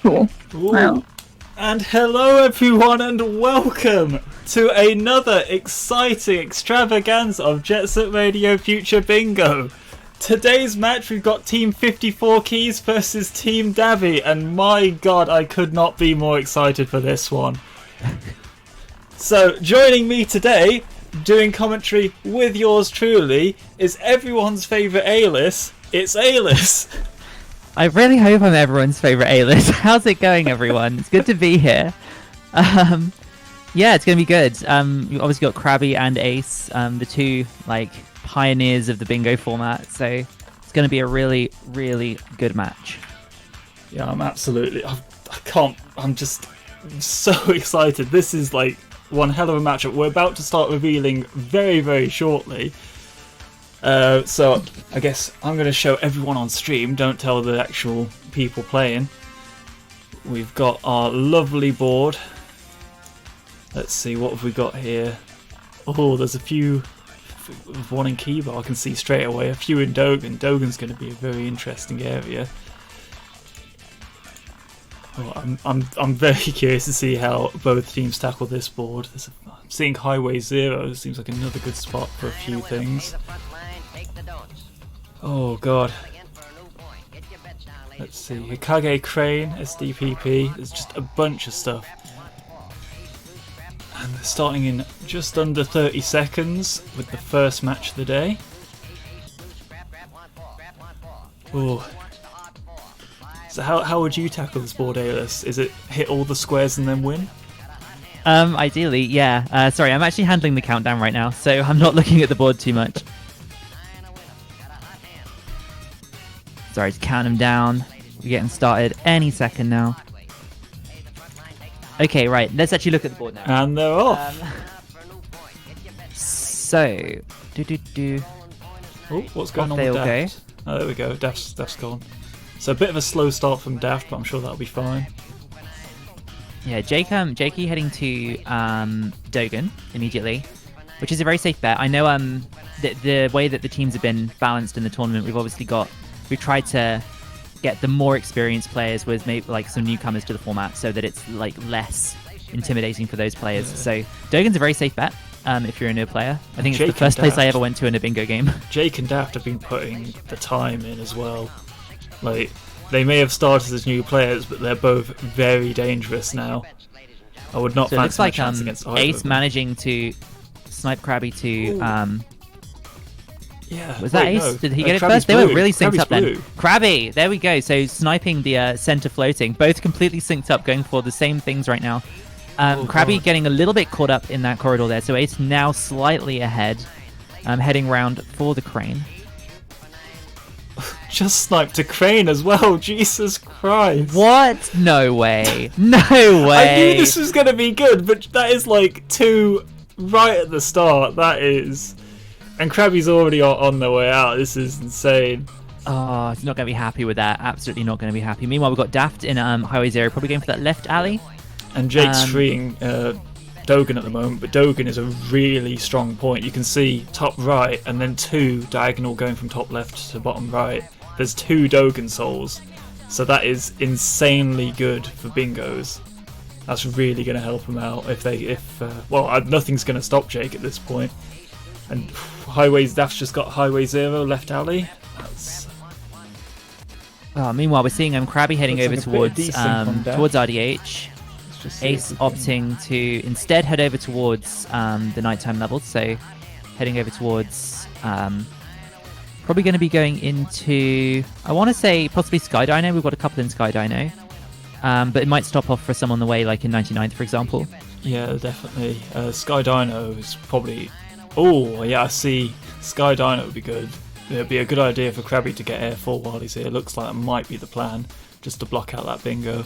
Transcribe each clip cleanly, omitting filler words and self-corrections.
Cool. Ooh. Wow. And hello everyone and welcome to another exciting extravaganza of Jet Set Radio Future Bingo. Today's match we've got Team 54 Keys versus Team Dabbi, and my god, I could not be more excited for this one. So joining me today, doing commentary with yours truly, is everyone's favourite A-list. It's A-list. I really hope I'm everyone's favourite A-list. How's it going, everyone? It's good to be here. Yeah, it's going to be good. You've obviously got Krabby and Ace, the two pioneers of the bingo format, so it's going to be a really, really good match. Yeah, I'm absolutely... I'm just so excited. This is one hell of a matchup. We're about to start revealing very, very shortly. So I guess I'm going to show everyone on stream, don't tell the actual people playing. We've got our lovely board. Let's see, what have we got here? Oh, there's a few, one in Keybar I can see straight away, a few in Dogan. Dogan's going to be a very interesting area. Oh, I'm very curious to see how both teams tackle this board. I'm seeing Highway 0, seems like another good spot for a few things. Oh god. Let's see, Hikage Crane, SDPP, there's just a bunch of stuff. And they're starting in just under 30 seconds with the first match of the day. Oh. So how would you tackle this board, Alis? Is it hit all the squares and then win? Ideally, yeah. Sorry, I'm actually handling the countdown right now, so I'm not looking at the board too much. Sorry, to count them down. We're getting started any second now. Okay, right. Let's actually look at the board now. And they're off. So, Oh, what's going on with Daft? Oh, there we go. Daft's gone. So a bit of a slow start from Daft, but I'm sure that'll be fine. Yeah, Jakey heading to Dogan immediately, which is a very safe bet. I know the way that the teams have been balanced in the tournament, we've tried to get the more experienced players with maybe some newcomers to the format so that it's less intimidating for those players. Yeah. So Dogan's a very safe bet if you're a new player. I think it's the first place I ever went to in a bingo game. Jake and Daft have been putting the time in as well. They may have started as new players, but they're both very dangerous now. I would not fancy my chance against either Ace of them. Managing to snipe Krabby to... Yeah. Was that Ace? No. Did he get it Krabby's first? blue. They were really synced Krabby's up blue. then. Krabby! There we go. So sniping the center floating. Both completely synced up, going for the same things right now. Krabby God. getting a little bit caught up in that corridor there. So Ace now slightly ahead, heading round for the crane. Just sniped a crane as well. Jesus Christ. What? No way. No way. I knew this was going to be good, but that is two right at the start. That is... And Krabby's already on their way out. This is insane. Oh, he's not going to be happy with that. Absolutely not going to be happy. Meanwhile, we've got Daft in Highway 0, probably going for that left alley. And Jake's freeing Dogan at the moment, but Dogan is a really strong point. You can see top right and then two diagonal going from top left to bottom right. There's two Dogan souls, so that is insanely good for bingos. That's really going to help them out nothing's going to stop Jake at this point. And Daft's just got Highway 0 left alley. Meanwhile, we're seeing Krabby heading over towards RDH. Ace opting to instead head over towards the nighttime levels, so heading over towards probably going to be going into, I want to say possibly Sky Dino. We've got a couple in Sky Dino, but it might stop off for some on the way, like in 99th, for example. Yeah, definitely. Sky Dino is probably... Oh, yeah, I see. Sky Dino would be good. It would be a good idea for Krabby to get Air 4 while he's here. Looks like that might be the plan, just to block out that bingo.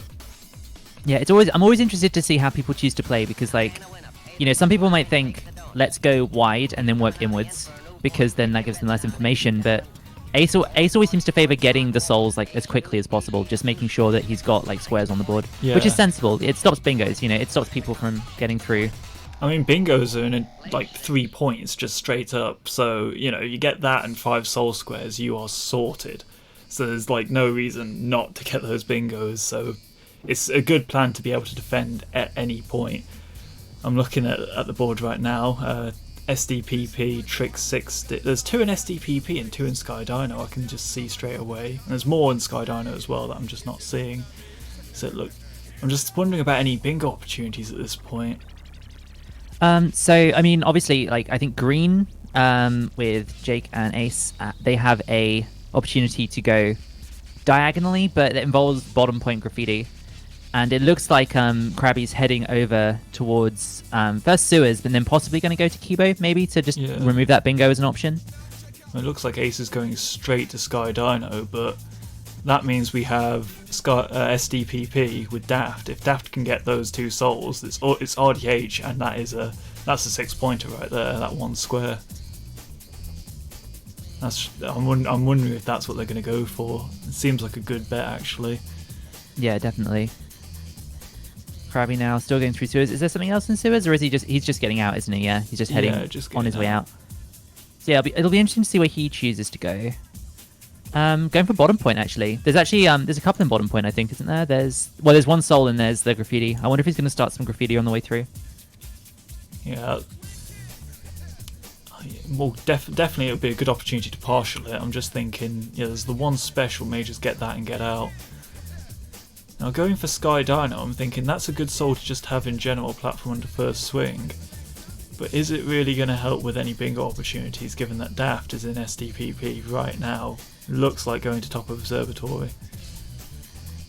Yeah, I'm always interested to see how people choose to play, because some people might think, let's go wide and then work inwards, because then that gives them less information, but Ace always seems to favor getting the souls as quickly as possible, just making sure that he's got squares on the board, which is sensible. It stops bingos, it stops people from getting through. I mean, bingos are in 3 points just straight up, so you get that and 5 soul squares, you are sorted. So there's no reason not to get those bingos. So it's a good plan to be able to defend at any point. I'm looking at the board right now. SDPP, Trick 6. There's 2 in SDPP and 2 in Sky Dino. I can just see straight away. And there's more in Sky Dino as well that I'm just not seeing. So look, I'm just wondering about any bingo opportunities at this point. So I mean, obviously, like I think Green, with Jake and Ace, they have a opportunity to go diagonally, but it involves bottom point graffiti. And it looks like Krabby's heading over towards first sewers, but then possibly going to go to Kibo, maybe, to just remove that bingo as an option. It looks like Ace is going straight to Sky Dino, but that means we have SDPP with Daft. If Daft can get those 2 souls, it's RDH, and that's a 6-pointer right there, that 1 square. I'm wondering if that's what they're going to go for. It seems like a good bet, actually. Yeah, definitely. Krabby now still going through sewers. Is there something else in sewers, or is he's just getting out, isn't he? Yeah, he's just heading on his way out. So yeah, it'll be interesting to see where he chooses to go. Going for bottom point, actually. There's actually there's a couple in bottom point, I think, isn't there? There's 1 soul and there's the graffiti. I wonder if he's going to start some graffiti on the way through. Yeah. Well, definitely it would be a good opportunity to partial it. I'm just thinking, there's the 1 special, may just get that and get out. Now going for Sky Dino, I'm thinking that's a good soul to just have in general platform under first swing. But is it really going to help with any bingo opportunities, given that Daft is in SDPP right now? Looks like going to top of Observatory.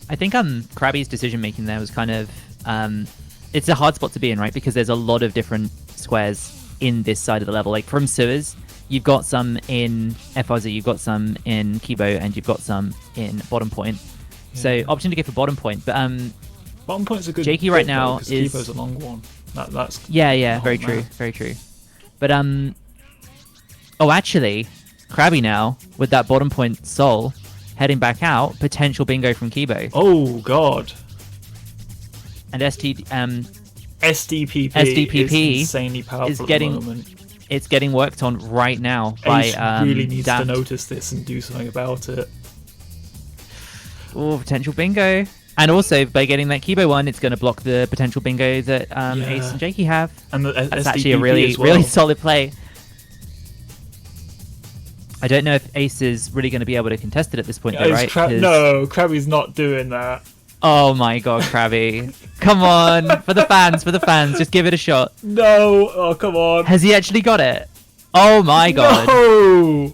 I think Krabby's decision making there was kind of it's a hard spot to be in, right? Because there's a lot of different squares in this side of the level. Like from sewers, you've got some in FRZ, you've got some in Kibo, and you've got some in bottom point. Yeah. So option to go for bottom point, but bottom point's a good. Jakey right now is Kibo's a long one. That's very true, very true. But actually, Krabby now with that bottom point soul heading back out, potential bingo from Kibo. Oh god. And SDPP is insanely powerful at the moment. It's getting worked on right now by Ace really needs Daft. to notice this and do something about it. Oh, potential bingo. And also, by getting that Kibo one, it's going to block the potential bingo that Ace and Jakey have. And that's SDPP actually a really solid play. I don't know if Ace is really going to be able to contest it at this point, though, right? No, Krabby's not doing that. Oh my god, Krabby. Come on, for the fans, just give it a shot. No, oh come on. Has he actually got it? Oh my god. No!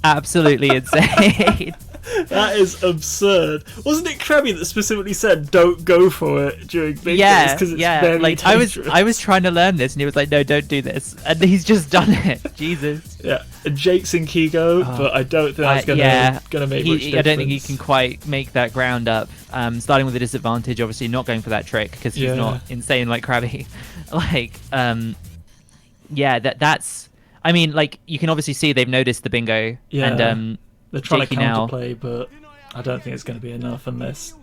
Absolutely insane. That is absurd. Wasn't it Krabby that specifically said don't go for it during big days because it's very like dangerous? I was trying to learn this and he was like, no, don't do this, and he's just done it. Jesus. Yeah, and Jake's in Kigo, but I don't think that's gonna make much difference. I don't think he can quite make that ground up. Starting with a disadvantage, obviously not going for that trick because he's not insane like Krabby. That's. I mean, like you can obviously see they've noticed the bingo. Yeah. And they're trying Jakey to counterplay, but I don't think it's going to be enough unless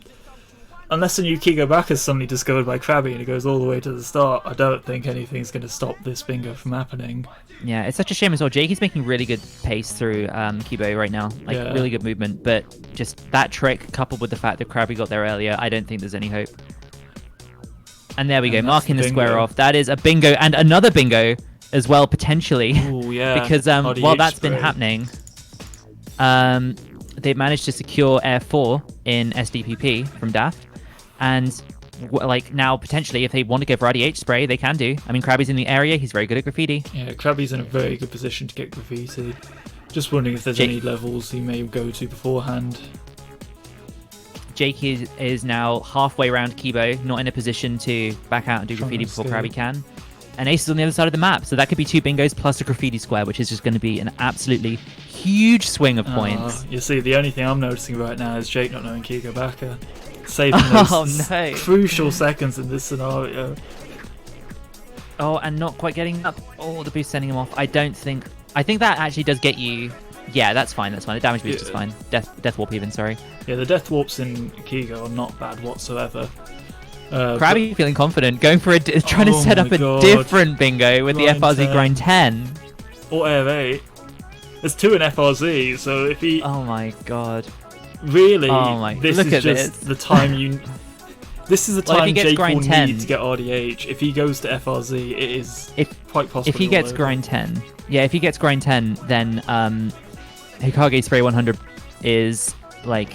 the new Kigo back is suddenly discovered by Krabby and it goes all the way to the start. I don't think anything's going to stop this bingo from happening. Yeah, it's such a shame as well. Jakey's making really good pace through Kibo right now, really good movement, but just that trick coupled with the fact that Krabby got there earlier, I don't think there's any hope. And there we go, marking the square off. That is a bingo and another bingo as well, potentially. Ooh, yeah. Because while that's been happening, they've managed to secure Air 4 in SDPP from Daft, and now potentially if they want to go for RDH spray, they can do. I mean, Krabby's in the area, he's very good at graffiti. Yeah, Krabby's in a very good position to get graffiti. Just wondering if there's any levels he may go to beforehand. Jake is now halfway around Kibo, not in a position to back out and do graffiti before Krabby can. And Ace is on the other side of the map, so that could be 2 bingos plus a graffiti square, which is just going to be an absolutely huge swing of points. You see, the only thing I'm noticing right now is Jake not knowing Kigo Baka. Saving those crucial seconds in this scenario. Oh, and not quite getting up. Oh, the boost sending him off. I think that actually does get you... Yeah, that's fine. The damage boost is fine. Death warp even, sorry. Yeah, the death warps in Kigo are not bad whatsoever. Krabby feeling confident, going for trying to set up a different bingo with the FRZ grind 10. Or Air 8. There's 2 in FRZ, so if he... Oh my god. really, Oh my- this look is at just this. the time you. This is the Well, if time he gets Jake will grind 10 need to get RDH. If he goes to FRZ, it is quite possible. If he gets grind 10, if he gets grind 10, then Hikage Spray 100 is like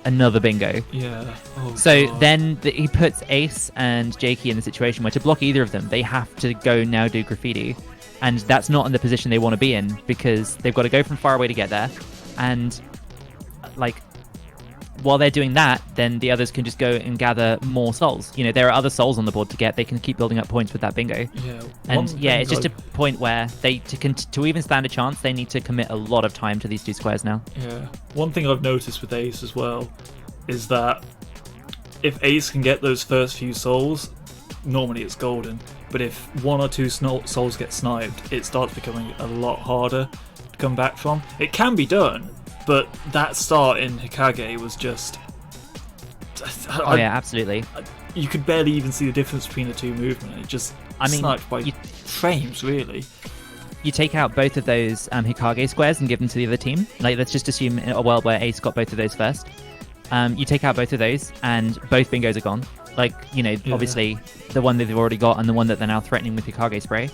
another bingo. Yeah. Oh, So God. then he puts Ace and Jakey in the situation where to block either of them, they have to go now do graffiti. And that's not in the position they want to be in because they've got to go from far away to get there. And like while they're doing that, then the others can just go and gather more souls. You know, there are other souls on the board to get. They can keep building up points with that bingo. Yeah. And it's just a point where they to even stand a chance, they need to commit a lot of time to these two squares now. Yeah. One thing I've noticed with Ace as well is that if Ace can get those first few souls, normally it's golden. But if one or two souls get sniped, it starts becoming a lot harder to come back from. It can be done, but that start in Hikage was just... Oh yeah, absolutely. You could barely even see the difference between the two movements. It just sniped by frames, really. You take out both of those Hikage squares and give them to the other team. Like, let's just assume in a world where Ace got both of those first. You take out both of those, and both bingos are gone. Like, you know, obviously the one that they've already got and the one that they're now threatening with Hikage Spray.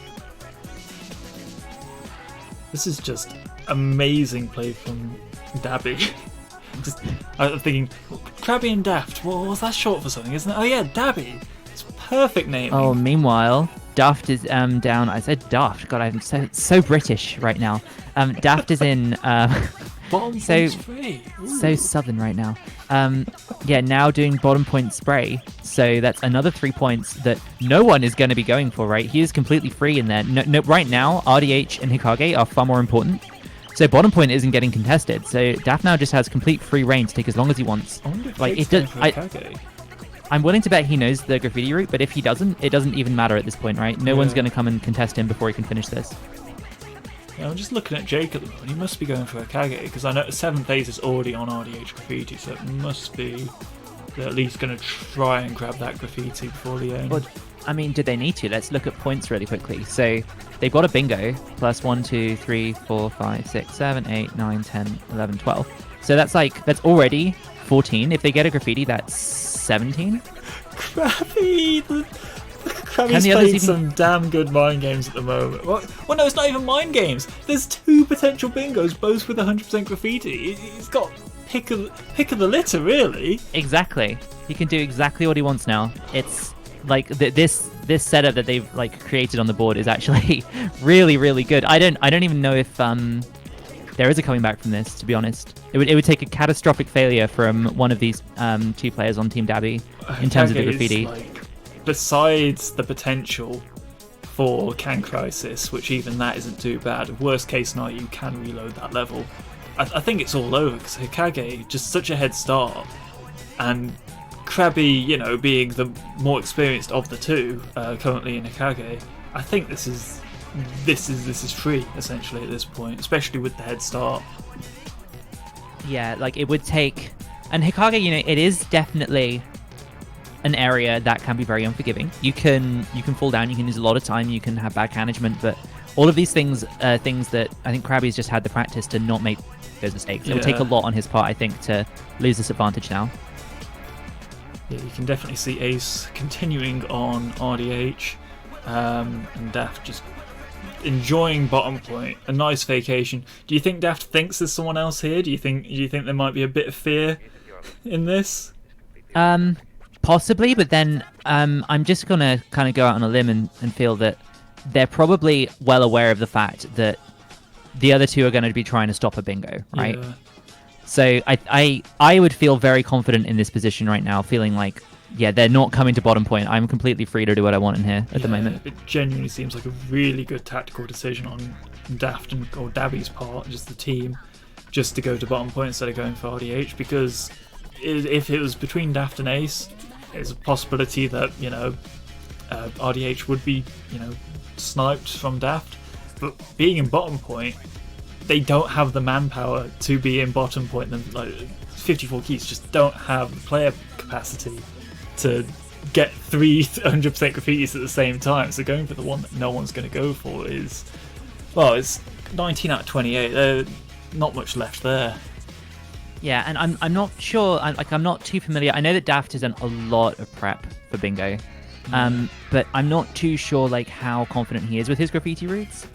This is just amazing play from Dabbi. I'm thinking, Krabby and Daft. Well, was that short for something, isn't it? Oh yeah, Dabbi. It's perfect name. Oh, meanwhile, Daft is down. I said Daft. God, I'm so British right now. Daft is in. Bottom so spray. So southern right now. Now doing bottom point spray. So that's another 3 points that no one is going to be going for, right? He is completely free in there. No, right now, RDH and Hikage are far more important. So bottom point isn't getting contested. So Daft now just has complete free reign to take as long as he wants. Like it does. I'm willing to bet he knows the graffiti route, but if he doesn't, it doesn't even matter at this point, right? No one's going to come and contest him before he can finish this. Yeah, I'm just looking at Jake at the moment. He must be going for Hikage because I know 7th Ace is already on RDH graffiti, so it must be they're at least going to try and grab that graffiti before the end. Well, I mean, did they need to? Let's look at points really quickly. So they've got a bingo plus 1, 2, 3, 4, 5, 6, 7, 8, 9, 10, 11, 12. So that's already 14. If they get a graffiti, that's 17. Krabby! Krabby's playing some damn good mind games at the moment. Well, no, it's not even mind games. There's 2 potential bingos, both with 100% graffiti. He's got pick of the litter, really. Exactly. He can do exactly what he wants now. It's like this setup that they've like created on the board is actually really, really good. I don't even know if there is a coming back from this, to be honest. It would take a catastrophic failure from one of these 2 players on Team Dabbi in terms of the graffiti. Besides the potential for Can Crisis, which even that isn't too bad, worst case scenario, you can reload that level. I think it's all over because Hikage just such a head start, and Krabby, you know, being the more experienced of the 2 currently in Hikage, I think this is free essentially at this point, especially with the head start. Yeah, like it would take, and Hikage, you know, it is definitely an area that can be very unforgiving. You can fall down, you can lose a lot of time, you can have bad management, but all of these things are things that I think Krabby's just had the practice to not make those mistakes. It will take a lot on his part, I think, to lose this advantage now. Yeah, you can definitely see Ace continuing on RDH, and Daft just enjoying bottom point. A nice vacation. Do you think Daft thinks there's someone else here? Do you think there might be a bit of fear in this? Possibly, but then I'm just gonna kind of go out on a limb and feel that they're probably well aware of the fact that the other 2 are going to be trying to stop a bingo, right? Yeah. So I would feel very confident in this position right now, feeling like, yeah, they're not coming to bottom point. I'm completely free to do what I want in here at the moment. It genuinely seems like a really good tactical decision on Daft or Dabby's part, just the team, just to go to bottom point instead of going for RDH, because if it was between Daft and Ace, there's a possibility that, you know, RDH would be, you know, sniped from Daft. But being in bottom point, they don't have the manpower to be in bottom point. And like 54 keys just don't have the player capacity to get 300% graffitis at the same time. So going for the one that no one's going to go for is, well, it's 19 out of 28. Not much left there. Yeah, and I'm not sure. I'm not too familiar. I know that Daft has done a lot of prep for Bingo, but I'm not too sure like how confident he is with his graffiti roots.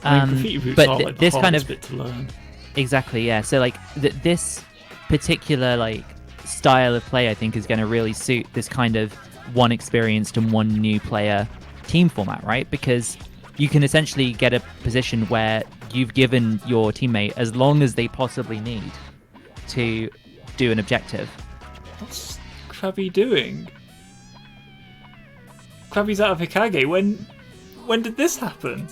I mean, graffiti roots but are like the this kind hardest of bit to learn. exactly, yeah. So like this particular like style of play, I think, is going to really suit this kind of one experienced and one new player team format, right? Because you can essentially get a position where you've given your teammate as long as they possibly need to do an objective. What's Krabby doing? Krabby's out of Hikage. When did this happen?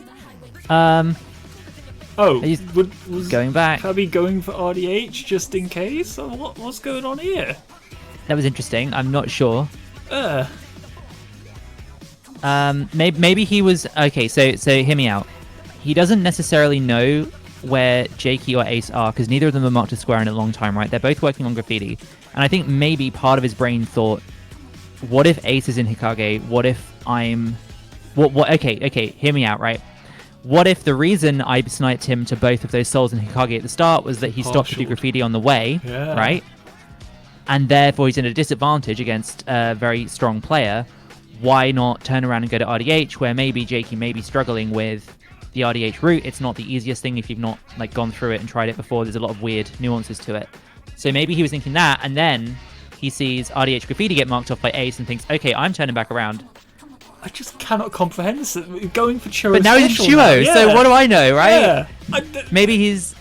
He's was going back. Krabby going for RDH just in case? Or what's going on here? That was interesting. I'm not sure. Maybe he was okay. So hear me out. He doesn't necessarily know where Jakey or Ace are because neither of them have marked a square in a long time, right? They're both working on graffiti, and I think maybe part of his brain thought, "What if Ace is in Hikage? What if I'm? What? Okay. Hear me out, right? What if the reason I sniped him to both of those souls in Hikage at the start was that he stopped to do graffiti on the way, right? And therefore he's in a disadvantage against a very strong player. Why not turn around and go to RDH, where maybe Jakey may be struggling with the RDH route? It's not the easiest thing if you've not like gone through it and tried it before. There's a lot of weird nuances to it. So maybe he was thinking that, and then he sees RDH graffiti get marked off by Ace and thinks, okay, I'm turning back around. I just cannot comprehend this. Going for Churro. But now he's in Churro, so what do I know, right? Yeah. Maybe he's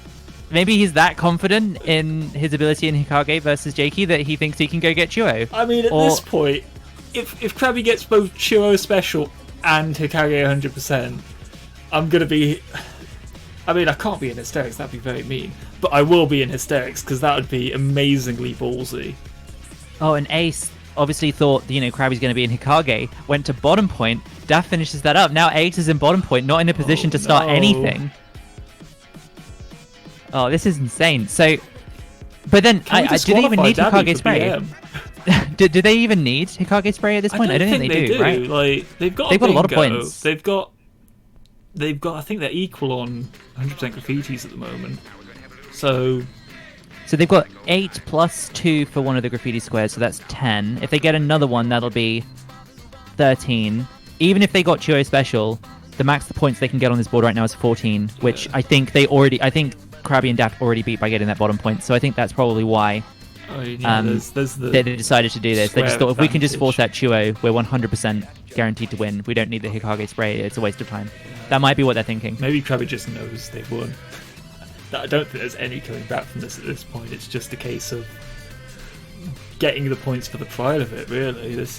that confident in his ability in Hikage versus Jakey that he thinks he can go get Churro. I mean, at this point, if Krabby gets both Churro Special and Hikage 100%, I'm going to be... I mean, I can't be in hysterics, that'd be very mean. But I will be in hysterics, because that would be amazingly ballsy. Oh, and Ace obviously thought, Krabby's going to be in Hikage, went to bottom point, Daft finishes that up. Now Ace is in bottom point, not in a position to start anything. Oh, this is insane. So, but then, do they even need Hikage Spray? do they even need Hikage Spray at this point? I don't think they do, right? Like, they've got a lot of points. They've got, I think they're equal on 100% graffitis at the moment. So they've got 8 plus 2 for one of the graffiti squares, so that's 10. If they get another one, that'll be 13. Even if they got Churro Special, the max the points they can get on this board right now is 14, which I think Krabby and Daft already beat by getting that bottom point, so I think that's probably why they decided to do this. They just thought, if we can just force out Churro, we're 100% guaranteed to win. We don't need the Hikage Spray, it's a waste of time. That might be what they're thinking. Maybe Krabby just knows they've won. I don't think there's any coming back from this at this point. It's just a case of getting the points for the pride of it, really. This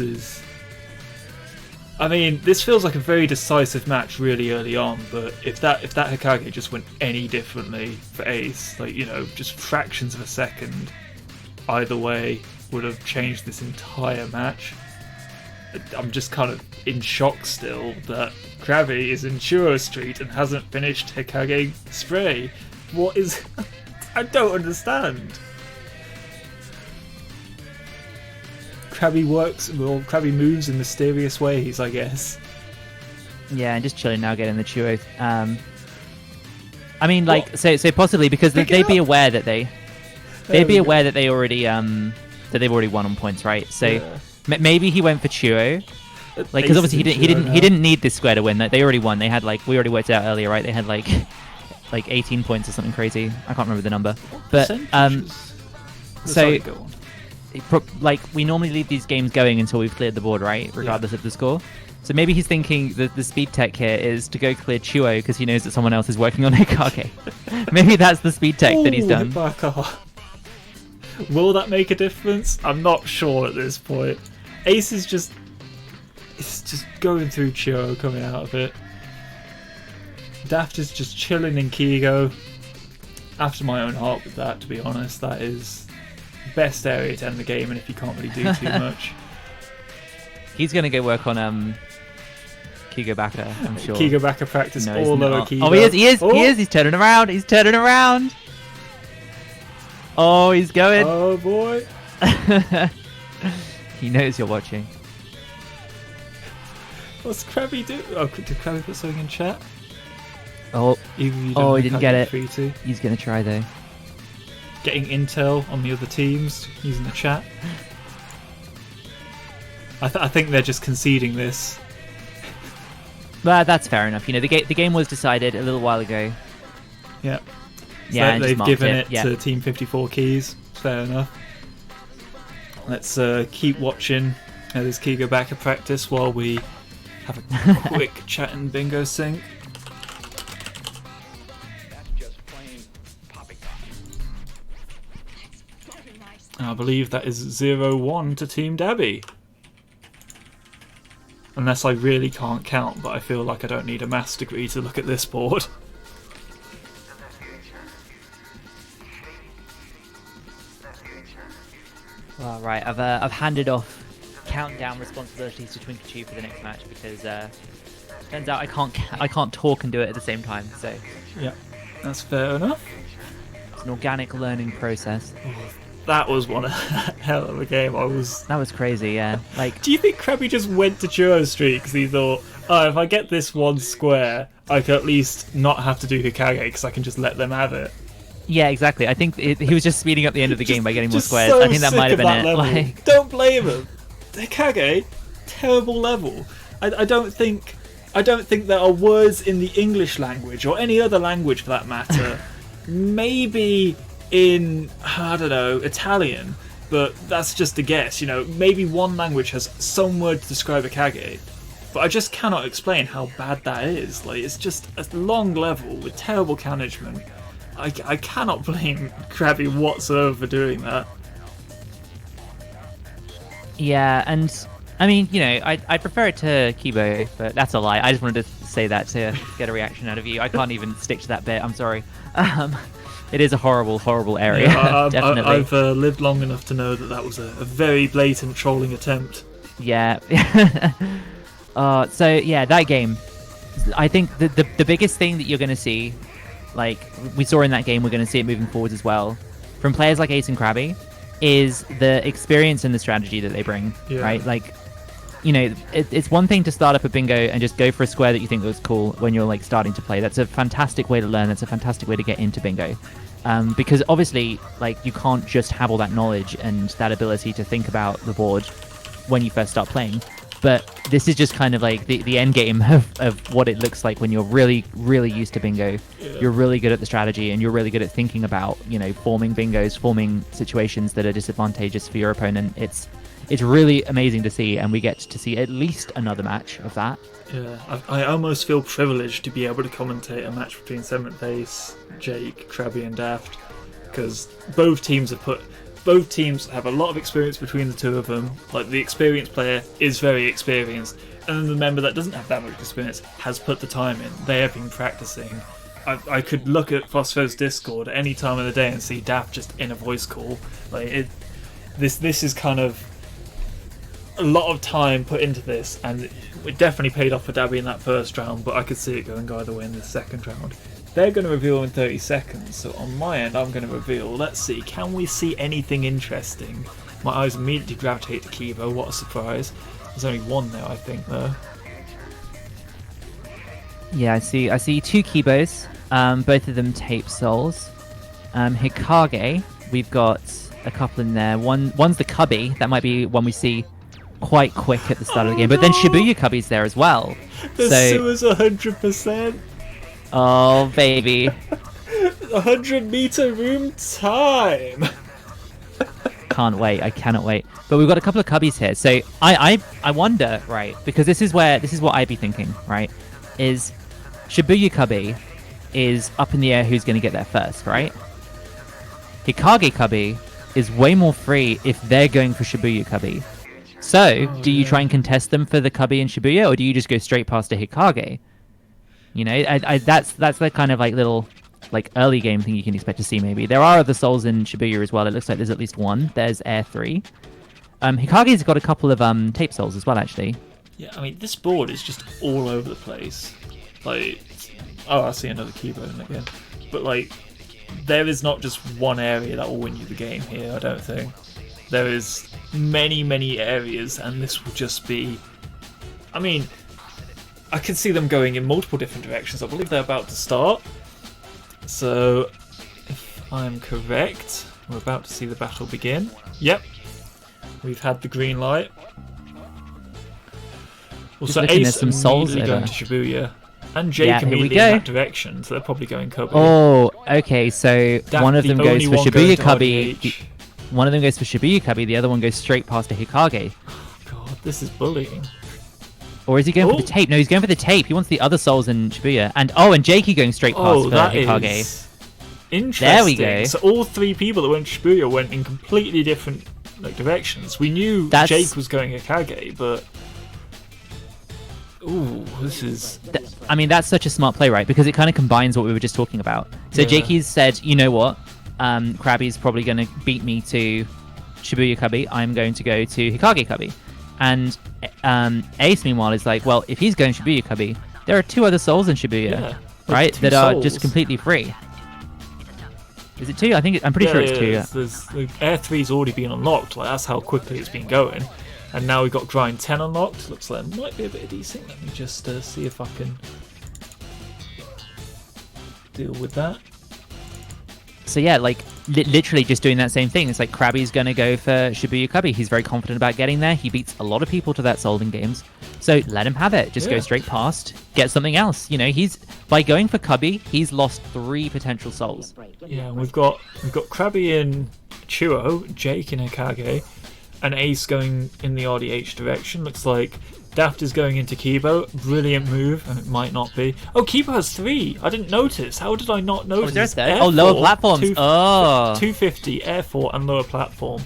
feels like a very decisive match really early on, but if that Hikage just went any differently for Ace, just fractions of a second, either way would have changed this entire match. I'm just kind of in shock still that Krabby is in Churro Street and hasn't finished Hikage Spray. What is... I don't understand. Krabby moves in mysterious ways, I guess. Yeah, and just chilling now, getting the Churro. So possibly because they'd be aware that they'd be aware that they already that they've already won on points, right? So maybe he went for Churro, because obviously he didn't need this square to win. They already won. They had we already worked it out earlier, right? They had like 18 points or something crazy. I can't remember the number, but we normally leave these games going until we've cleared the board, right? Regardless of the score. So maybe he's thinking that the speed tech here is to go clear Churro because he knows that someone else is working on Hikage. Maybe that's the speed tech that he's done. Will that make a difference? I'm not sure at this point. Ace is just going through Churro, coming out of it. Daft is just chilling in Kigo. After my own heart with that, to be honest. That is the best area to end the game, and if you can't really do too much. He's going to go work on Kigo Baka, I'm sure. Kigo Baka practice all lower Kigo. Oh, he is. He's turning around. Oh, he's going. Oh, boy. He knows you're watching. What's Krabby do? Oh, did Krabby put something in chat? Oh, he didn't get it. He's going to try, though. getting intel on the other teams using the chat. I think they're just conceding this. But that's fair enough. You know, the game was decided a little while ago. Yeah. So Yeah, and they've just given marked it to Team 54 Keys. Fair enough. Let's keep watching this Key go back to practice while we have a quick chat and bingo sync. I believe that is 0-1 to Team Dabbi. Unless I really can't count, but I feel like I don't need a maths degree to look at this board. Well, right, I've handed off countdown responsibilities to Twinklechu for the next match because turns out I can't talk and do it at the same time. So Yeah, that's fair enough. it's an organic learning process. That was one hell of a game. That was crazy, yeah. Like, Do you think Krabby just went to Churro Street because he thought, oh, if I get this one square, I can at least not have to do Hokage because I can just let them have it. yeah, exactly. I think he was just speeding up the end of the game by getting more Just squares. so I think that sick might have of been that it. level. Like, Don't blame him. Hokage, terrible level. I don't think there are words in the English language or any other language for that matter. Maybe in, I don't know, Italian, but that's just a guess. You know, maybe one language has some word to describe Hokage, but I just cannot explain how bad that is. Like, it's just a long level with terrible management. I cannot blame Krabby whatsoever for doing that. yeah, and I mean, you know, I prefer it to Kibo, but that's a lie. I just wanted to say that to get a reaction out of you. I can't even stick to that bit. I'm sorry. It is a horrible, horrible area. Yeah, Definitely. I've lived long enough to know that was a very blatant trolling attempt. Yeah. So yeah, that game. I think the biggest thing that you're going to see, like we saw in that game, we're going to see it moving forwards as well, from players like Ace and Krabby, is the experience and the strategy that they bring. Yeah. Right? Like, you know, it's one thing to start up a bingo and just go for a square that you think looks cool when you're like starting to play. That's a fantastic way to learn. That's a fantastic way to get into bingo. Because obviously, like, you can't just have all that knowledge and that ability to think about the board when you first start playing. But this is just kind of like the end game of what it looks like when you're really, really used to bingo. Yeah. You're really good at the strategy and you're really good at thinking about, you know, forming bingos, forming situations that are disadvantageous for your opponent. It's really amazing to see, and we get to see at least another match of that. Yeah, I almost feel privileged to be able to commentate a match between 7th Ace, Jake, Krabby and Daft, because both teams have a lot of experience between the two of them. Like, the experienced player is very experienced, and then the member that doesn't have that much experience has put the time in. They have been practicing. I could look at Phospho's Discord at any time of the day and see Daft just in a voice call. Like, this is kind of a lot of time put into this, and it definitely paid off for Dabbi in that first round, but I could see it going either way in the second round. They're going to reveal in 30 seconds, so on my end I'm going to reveal. Let's see, can we see anything interesting? My eyes immediately gravitate to Kibo. What a surprise. There's only one there, I think, though. Yeah, I see two Kibos, both of them tape souls. Hikage, we've got a couple in there. One's the Cubby, that might be one we see quite quick at the start of the game, but then Shibuya Cubby's there as well. The sewer's 100%. Oh, baby. 100-meter room time. Can't wait. I cannot wait. But we've got a couple of Cubbies here. So I wonder, right, because this is what I'd be thinking, right, is Shibuya Cubby is up in the air who's going to get there first, right? Hikage Cubby is way more free if they're going for Shibuya Cubby. So, do you try and contest them for the Cubby and Shibuya, or do you just go straight past a Hikage? You know, that's the kind of like little like early game thing you can expect to see. Maybe there are other souls in Shibuya as well. It looks like there's at least one. There's Air 3. Hikage's got a couple of tape souls as well, actually. Yeah, I mean, this board is just all over the place. Like, oh, I see another keyboard again. But like, there is not just one area that will win you the game here. I don't think there is many areas, and this will just be. I mean, I can see them going in multiple different directions. I believe they're about to start. So, if I'm correct, We're about to see the battle begin. Yep. We've had the green light. Also, looking, Ace there's some souls immediately going over. to Shibuya. And Jake Yeah, here we immediately go. in that direction, so they're probably going Cubby. Oh, okay. So one of the them goes only for one going Shibuya to Cubby. RDH. One of them goes for Shibuya Cubby. The other one goes straight past to Hikage. God, this is bullying. Or is he going for the Oh. tape? No, he's going for the tape. He wants the other souls in Shibuya. And Jakey going straight past Oh, for that Hikage. is interesting. There we go. So all three people that went to Shibuya went in completely different directions. We knew Jake was going Hikage, but ooh, this is. I mean, that's such a smart play, right? Because it kind of combines what we were just talking about. So Yeah. Jakey's said, you know what? Krabby's probably going to beat me to Shibuya Cubby. I'm going to go to Hikage Cubby. And Ace, meanwhile, is like, well, if he's going Shibuya Cubby, there are 2 other souls in Shibuya, Yeah, right? two That are souls. just completely free. Is it 2? I'm pretty sure it's 2. Yeah. There's Air 3's already been unlocked. Like that's how quickly it's been going. And now we've got Grind 10 unlocked. Looks like it might be a bit of decent. Let me just see if I can deal with that. So yeah, like literally just doing that same thing. It's like Krabby's going to go for Shibuya Cubby. He's very confident about getting there. He beats a lot of people to that soul in games. So let him have it. Just go straight past, get something else. You know, he's by going for Cubby, he's lost 3 potential souls. Yeah, and we've got Krabby in Chuo, Jake in Hikage, and Ace going in the RDH direction. Looks like Daft is going into Kibo. Brilliant move, and it might not be. Oh, Kibo has 3. I didn't notice. How did I not notice? there's that. Air Oh, lower 4, platforms. 250, Air 4, and lower platform.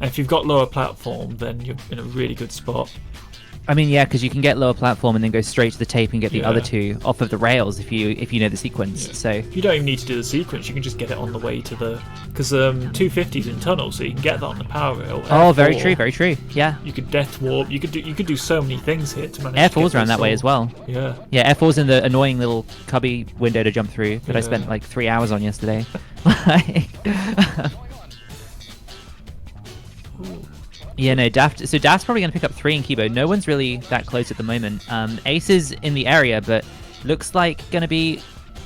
And if you've got lower platform, then you're in a really good spot. I mean, yeah, because you can get lower platform and then go straight to the tape and get the Yeah. other 2 off of the rails if you know the sequence. Yeah. So You don't even need to do the sequence. You can just get it on the way to the... Because 250's in tunnel, so you can get that on the power rail. oh, Air very 4, true, very true. Yeah, You could death warp. You could do so many things here to manage. Air to get 4's around those that way as souls. well. Yeah. Yeah, Air 4's in the annoying little cubby window to jump through that I Yeah. spent like 3 hours on yesterday. Yeah, no, Daft's probably going to pick up 3 in Kibo. No one's really that close at the moment. Ace is in the area, but looks like going to be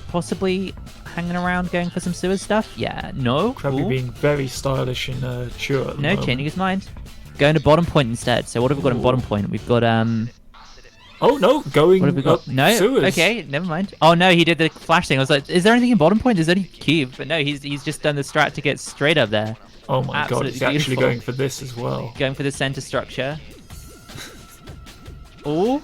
possibly hanging around going for some sewer stuff. Yeah, no. Krabby Cool. being very stylish in Chua at the No, moment. changing his mind. Going to bottom point instead. So what have we got in Ooh. bottom point? We've got Oh no, going what have we got? up No, sewers. okay, never mind. Oh no, he did the flash thing. I was like, is there anything in bottom point? There's only cube, but no, he's just done the strat to get straight up there. Oh my god, Absolutely he's actually beautiful. going for this as well. Going for the center structure. Oh,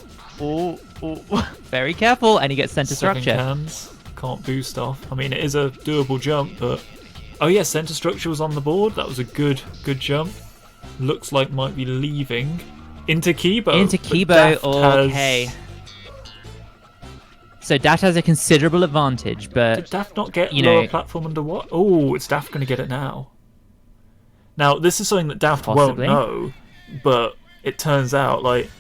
very careful, and he gets center Second structure. cans, can't boost off. I mean, it is a doable jump, but oh yeah, center structure was on the board. That was a good jump. Looks like might be leaving into Kibo. Into but Kibo, Daft okay. has- So Daft has a considerable advantage, but Did Daft not get you lower know- platform under what? Oh, it's Daft going to get it now. Now, this is something that Daft Possibly. won't know, but it turns out, like,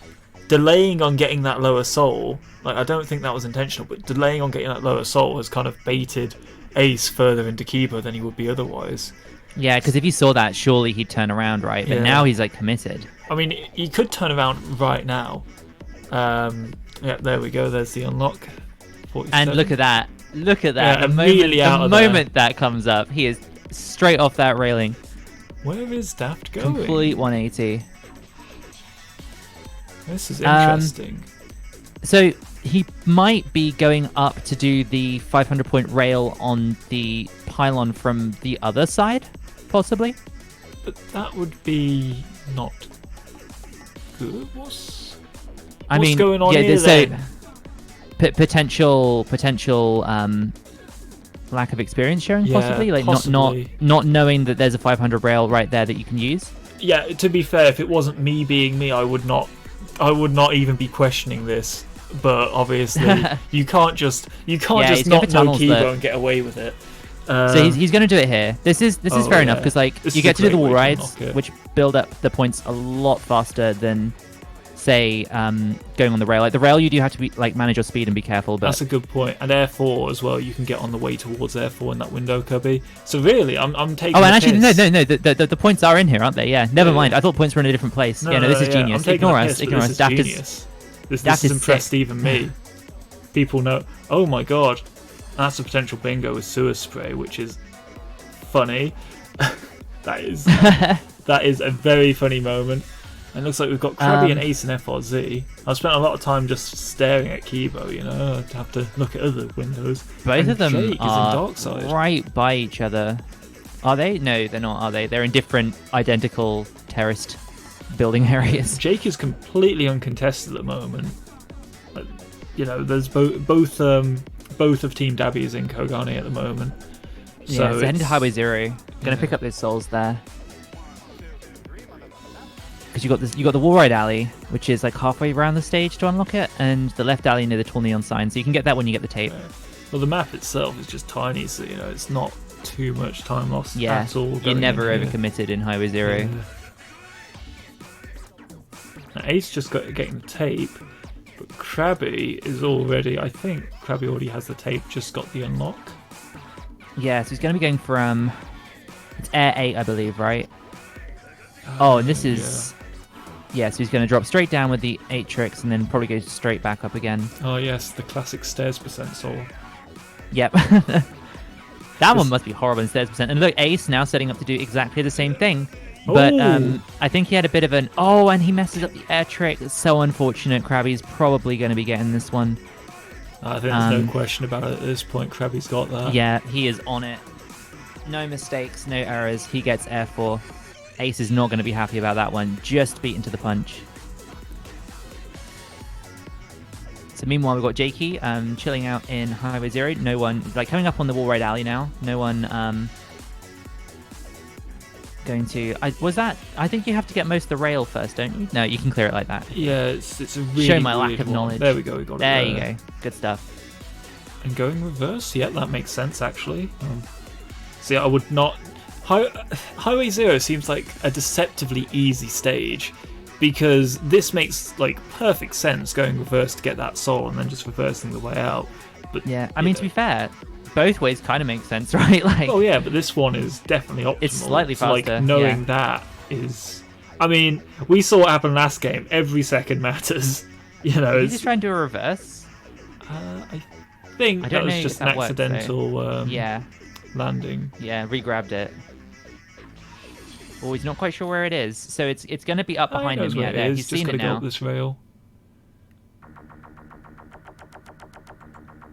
delaying on getting that lower soul, like, I don't think that was intentional, but delaying on getting that lower soul has kind of baited Ace further into Kibo than he would be otherwise. yeah, because if he saw that, surely he'd turn around, right? But Yeah. now he's like committed. I mean, he could turn around right now. Yeah, there we go. There's the unlock. 47. And look at that. Look at that. Yeah, the immediately out of there. moment that comes up, he is straight off that railing. Where is Daft going? Complete 180. This is interesting. So he might be going up to do the 500 point rail on the pylon from the other side, possibly. But that would be not good. What's going on here so then? potential lack of experience sharing, Yeah, possibly, like possibly. not knowing that there's a 500 rail right there that you can use. Yeah, to be fair, if it wasn't me being me, I would not even be questioning this. But obviously, you can't just he's not going for know tunnels Kibo that- and get away with it. So he's going to do it here. This is Oh, fair enough yeah. because like This you is get a to do the great wall way to rides, unlock it. which build up the points a lot faster than say going on the rail. Like the rail, you do have to be like manage your speed and be careful. But That's a good point. And Air 4 as well, you can get on the way towards Air 4 in that window, Cubby. So really, I'm taking oh, and the actually piss. no, the points are in here, aren't they? Yeah. Never Yeah, mind. yeah. I thought points were in a different place. No, this is yeah, genius. I'm taking Ignore the us. piss, but Ignore this us. is Daft is genius. This Daft has is impressed sick. even me. People know. Oh my god, that's a potential bingo with sewer spray, which is funny. That is that is a very funny moment. And it looks like we've got Krabby and Ace in FRZ. I've spent a lot of time just staring at Kibo, you know. I'd have to look at other windows. Both of them Jake are is in Darkside. right by each other. Are they? No, they're not, are they? They're in different, identical terraced building areas. Jake is completely uncontested at the moment. You know, there's both of Team Dabbi is in Kogani at the moment. So yeah, so heading to Highway 0. Gonna pick up those souls there. Because you got the wall ride alley, which is like halfway around the stage to unlock it, and the left alley near the tall neon sign. So you can get that when you get the tape. Yeah. Well, the map itself is just tiny, so you know it's not too much time lost at all. You're never overcommitted in Highway 0. Yeah. Now, Ace just got getting the tape, but Krabby is already. I think Krabby already has the tape. Just got the unlock. Yeah, so he's going to be going from it's Air 8, I believe, right? Oh, and this is so he's going to drop straight down with the 8 tricks and then probably go straight back up again. Oh yes, the classic stairs percent soul. Yep. That one must be horrible in stairs percent. And look, Ace now setting up to do exactly the same thing. But I think he had a bit of an... Oh, and he messes up the air trick. It's so unfortunate. Krabby's probably going to be getting this one. I think there's no question about it at this point. Krabby's got that. Yeah, he is on it. No mistakes, no errors. He gets Air 4. Ace is not going to be happy about that one. Just beaten to the punch. So meanwhile, we've got Jakey chilling out in Highway 0. No one... Like, coming up on the wall ride alley now. No one... going to... I think you have to get most of the rail first, don't you? No, you can clear it like that. Yeah, it's a really Show my lack weird of one. knowledge. There we go, we got there it. There you go. Good stuff. And going reverse? Yeah, that makes sense, actually. See, I would not... Highway 0 seems like a deceptively easy stage, because this makes, like, perfect sense going reverse to get that soul and then just reversing the way out. But yeah, I mean, to be fair... Both ways kind of make sense, right? Like, oh yeah, but this one is definitely optimal. It's slightly faster. So, like, knowing that is, I mean, we saw what happened last game. Every second matters. You know. Did you just try and do a reverse? I think that was just an accidental landing. Yeah, re-grabbed it. Oh, he's not quite sure where it is, so it's going to be up behind him. Yeah, there. He's seen it now. Go up this rail.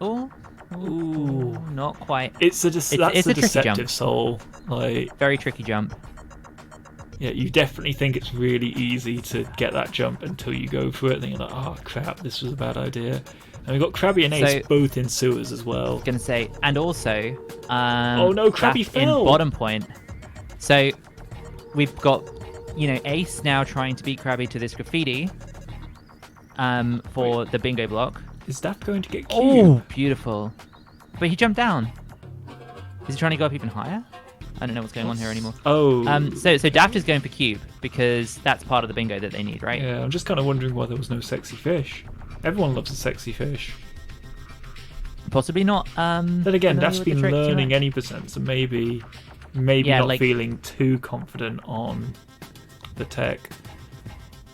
Oh. Ooh, not quite. It's a deceptive soul. Like, very tricky jump. Yeah, you definitely think it's really easy to get that jump until you go for it, and then you're like, oh crap, this was a bad idea. And we've got Krabby and Ace both in sewers as well. I was gonna say, and also, oh no, Krabby fell in bottom point. So we've got, Ace now trying to beat Krabby to this graffiti, for the bingo block. Is Daft going to get Q? Oh, beautiful. But he jumped down. Is he trying to go up even higher? I don't know what's going on here anymore. Oh. So Daft is going for cube, because that's part of the bingo that they need, right? Yeah, I'm just kind of wondering why there was no sexy fish. Everyone loves a sexy fish. Possibly not. Then again, Daft's been learning any percent, so maybe not feeling too confident on the tech.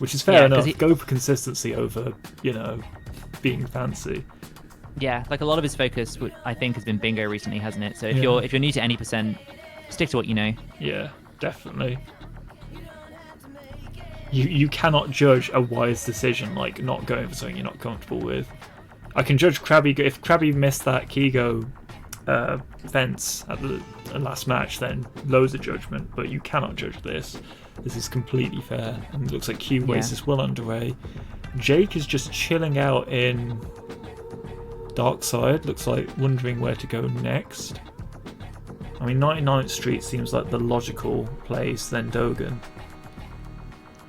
Which is fair enough. Go for consistency over, being fancy. Yeah, like a lot of his focus, I think, has been bingo recently, hasn't it? So if you're new to any percent, stick to what you know. Yeah, definitely. You cannot judge a wise decision like not going for something you're not comfortable with. I can judge Krabby if Krabby missed that Kigo fence at the last match, then loads of judgment. But you cannot judge this. This is completely fair, and it looks like Q Waste is well underway. Jake is just chilling out in Darkside, looks like wondering where to go next. I mean, 99th Street seems like the logical place, then Dogan.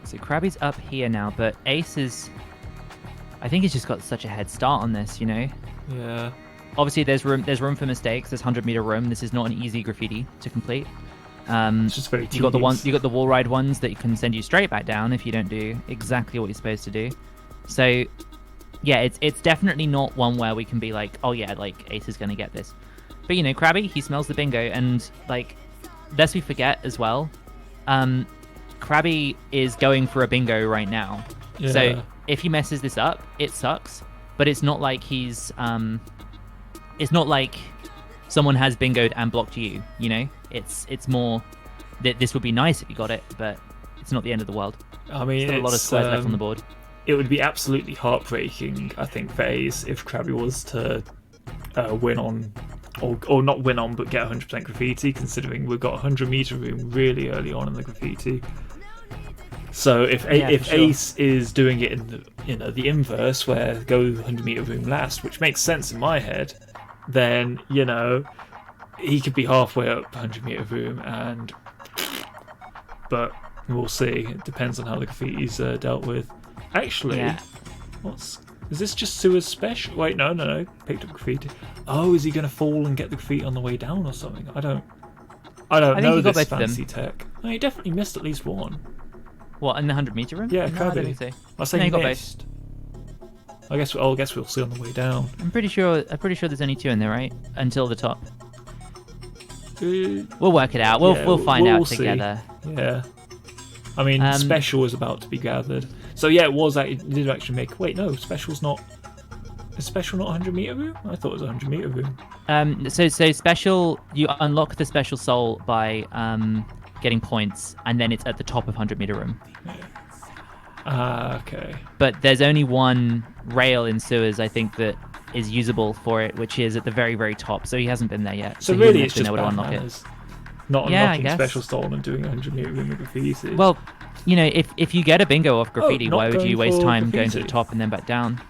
So Krabby's up here now, but Ace is... I think he's just got such a head start on this, Yeah. Obviously, there's room for mistakes. There's 100-meter room. This is not an easy graffiti to complete. It's just very tedious. You got the wall ride ones that can send you straight back down if you don't do exactly what you're supposed to do. So, yeah, it's definitely not one where we can be like, oh yeah, like Ace is gonna get this. But Krabby, he smells the bingo, and like, lest we forget as well, Krabby is going for a bingo right now. Yeah. So if he messes this up, it sucks. But it's not like he's it's not like someone has bingoed and blocked you. It's more this would be nice if you got it, but it's not the end of the world. I mean, Still a lot of squares left on the board. It would be absolutely heartbreaking, I think, for Ace if Krabby was to win on, or not win on, but get 100% graffiti, considering we've got 100 meter room really early on in the graffiti. So if Ace is doing it in the inverse, where go 100 meter room last, which makes sense in my head, then he could be halfway up 100 meter room, but we'll see. It depends on how the graffiti's dealt with. Actually, is this just Sua's special? Wait, no. Picked up graffiti. Oh, is he going to fall and get the graffiti on the way down or something? I don't know this fancy tech. No, he definitely missed at least one. What, in the 100 meter room? Yeah, no, I don't think so. I say he missed. I guess we'll see on the way down. I'm pretty sure there's only 2 in there, right? Until the top. We'll work it out. We'll find out together. Yeah. I mean, special is about to be gathered. So yeah, it did actually make. Wait, no, special's not. Is special not 100 meter room? I thought it was 100 meter room. So special, you unlock the special soul by getting points, and then it's at the top of 100 meter room. Okay. But there's only one rail in sewers, I think, that is usable for it, which is at the very, very top. So he hasn't been there yet. So really, it's just bad manners. Not unlocking special soul and doing 100 meter room with graffiti. Well, if you get a bingo off graffiti, why would you waste time going to the top and then back down?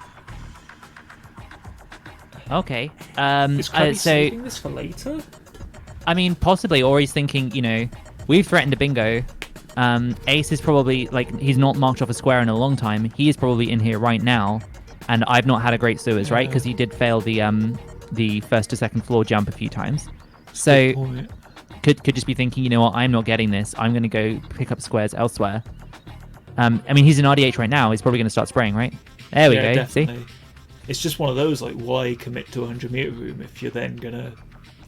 Okay. Is Krabby saving this for later? I mean, possibly, or he's thinking, we've threatened a bingo. Ace is probably, he's not marked off a square in a long time. He is probably in here right now, and I've not had a great sewers, right? Because he did fail the first to second floor jump a few times. So could just be thinking, you know what, I'm not getting this. I'm going to go pick up squares elsewhere. I mean, he's in RDH right now. He's probably going to start spraying, right? There we go. Definitely. See? It's just one of those, why commit to 100 meter room if you're then going to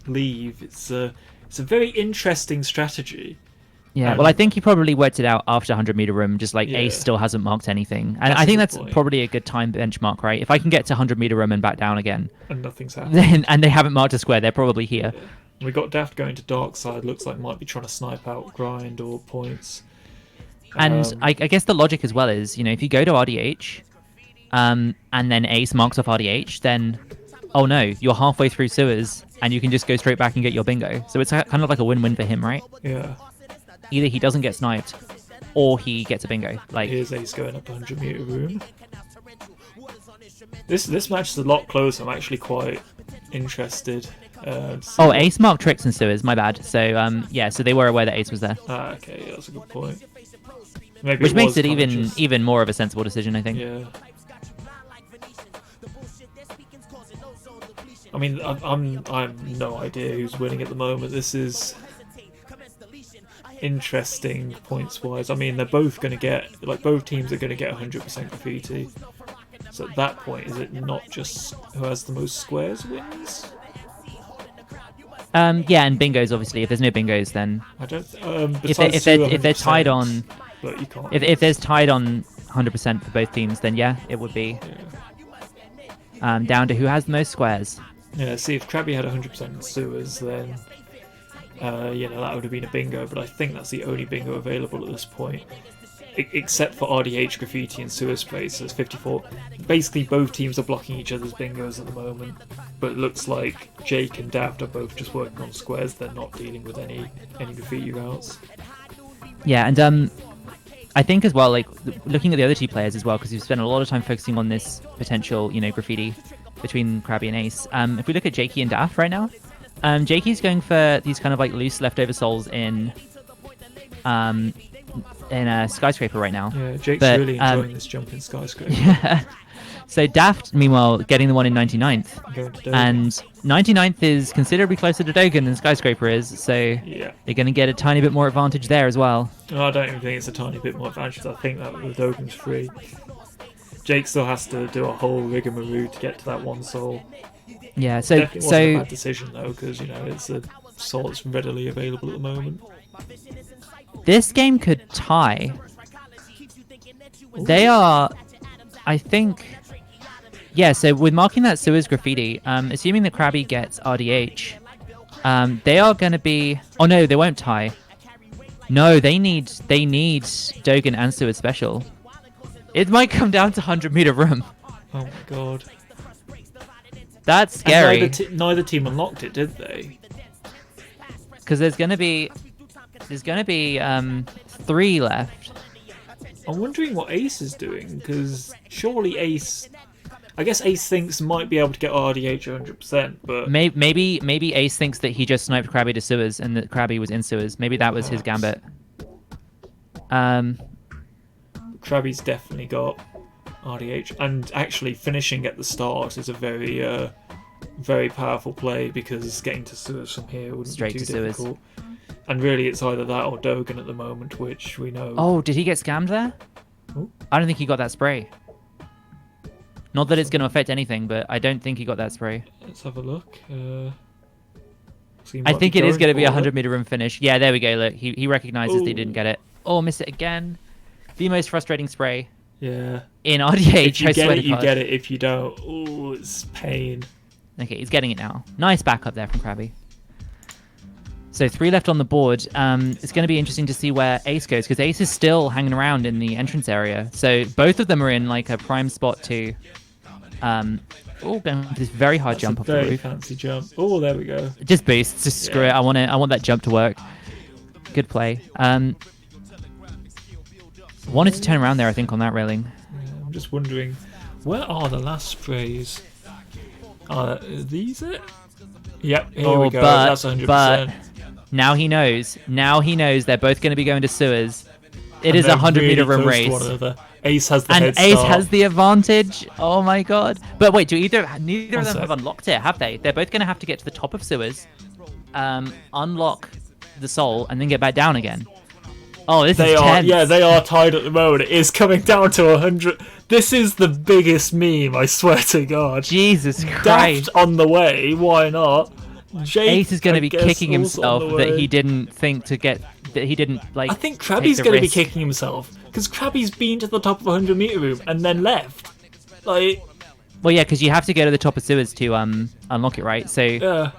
leave? It's a very interesting strategy. Yeah, well, I think he probably worked it out after 100 meter room, just Ace still hasn't marked anything. And I think that's probably a good time benchmark, right? If I can get to 100 meter room and back down again, and nothing's happened, and they haven't marked a square, they're probably here. Yeah. We got Daft going to dark side, looks like might be trying to snipe out grind or points. And I guess the logic as well is, if you go to RDH, and then Ace marks off RDH, then, oh no, you're halfway through sewers, and you can just go straight back and get your bingo. So it's kind of like a win-win for him, right? Yeah. Either he doesn't get sniped, or he gets a bingo. Here's Ace going up 100 meter room. This match is a lot closer. I'm actually quite interested. Ace marked tricks and sewers. My bad. So so they were aware that Ace was there. Okay, yeah, that's a good point. Which makes it even more of a sensible decision, I think. Yeah. I mean, I'm no idea who's winning at the moment. This is interesting points wise. I mean, they're both going to get both teams are going to get 100% graffiti. So at that point, is it not just who has the most squares wins? Yeah, and bingos obviously. If there's no bingos, then I don't. If they're tied on, but you can't. If there's tied on 100% for both teams, then yeah, it would be down to who has the most squares. Yeah. See, if Krabby had 100% in sewers, then that would have been a bingo. But I think that's the only bingo available at this point. Except for RDH graffiti and sewer space, so it's 54. Basically, both teams are blocking each other's bingos at the moment, but it looks like Jake and Daft are both just working on squares. They're not dealing with any graffiti routes. Yeah, and I think as well, looking at the other two players as well, because we've spent a lot of time focusing on this potential, graffiti between Krabby and Ace. If we look at Jakey and Daft right now, Jakey's going for these kind of loose leftover souls in a skyscraper right now. Yeah, Jake's really enjoying this jump in skyscraper. Yeah. So Daft, meanwhile, getting the one in 99th. And 99th is considerably closer to Dogan than skyscraper is, so they're going to get a tiny bit more advantage there as well. No, I don't even think it's a tiny bit more advantage. I think that with Dogan's free. Jake still has to do a whole rigmarole to get to that one soul. Yeah, so definitely wasn't a bad decision though, because it's a soul that's readily available at the moment. This game could tie. Ooh. They are, I think, so with marking that sewers graffiti, assuming that Krabby gets RDH, they are going to be, oh no, they won't tie. No, they need Dogen and Suez special. It might come down to 100-meter room. Oh my god. That's scary. And neither team unlocked it, did they? Because there's gonna be 3 left. I'm wondering what Ace is doing, because surely Ace... I guess Ace thinks might be able to get RDH 100%, but... Maybe Ace thinks that he just sniped Krabby to Suez and that Krabby was in Suez. Maybe that was his gambit. Krabby's definitely got RDH, and actually finishing at the start is a very, very powerful play, because getting to Suez from here wouldn't Straight be too to Suez. difficult. And really, it's either that or Dogen at the moment, which we know. Oh, did he get scammed there? Ooh. I don't think he got that spray. Not that it's going to affect anything, but I don't think he got that spray. Let's have a look. I think it is going to be a 100-meter room finish. Yeah, there we go. Look, he recognizes that he didn't get it. Oh, missed it again. The most frustrating spray. Yeah. In RDH, If you get it, you get it. If you don't, oh, it's pain. Okay, he's getting it now. Nice backup there from Krabby. So 3 left on the board. It's going to be interesting to see where Ace goes, because Ace is still hanging around in the entrance area. So both of them are in like a prime spot to going for this very hard jump off the Very roof. fancy jump. Oh, there we go. Just boost. Just screw it. I want that jump to work. Good play. Wanted to turn around there, I think, on that railing. Yeah, I'm just wondering, where are the last sprays? Are these it? Yep, here we go. That's 100%. But now he knows. Now he knows they're both going to be going to Suez. It is a 100-meter room race. Ace has the and head Ace start. has the advantage. Oh my god. But wait, neither of them have unlocked it, have they? They're both going to have to get to the top of Suez, unlock the soul, and then get back down again. Oh, this is tense. Yeah, they are tied at the moment. It is coming down to 100. This is the biggest meme, I swear to God. Jesus Christ. Daft on the way, why not? Jake, Ace is going to be kicking himself that he didn't think to get... That he didn't, like, I think Krabby's going to be kicking himself, because Krabby's been to the top of a 100-meter room and then left. Like... Well, yeah, because you have to go to the top of Suez to unlock it, right? So... Yeah.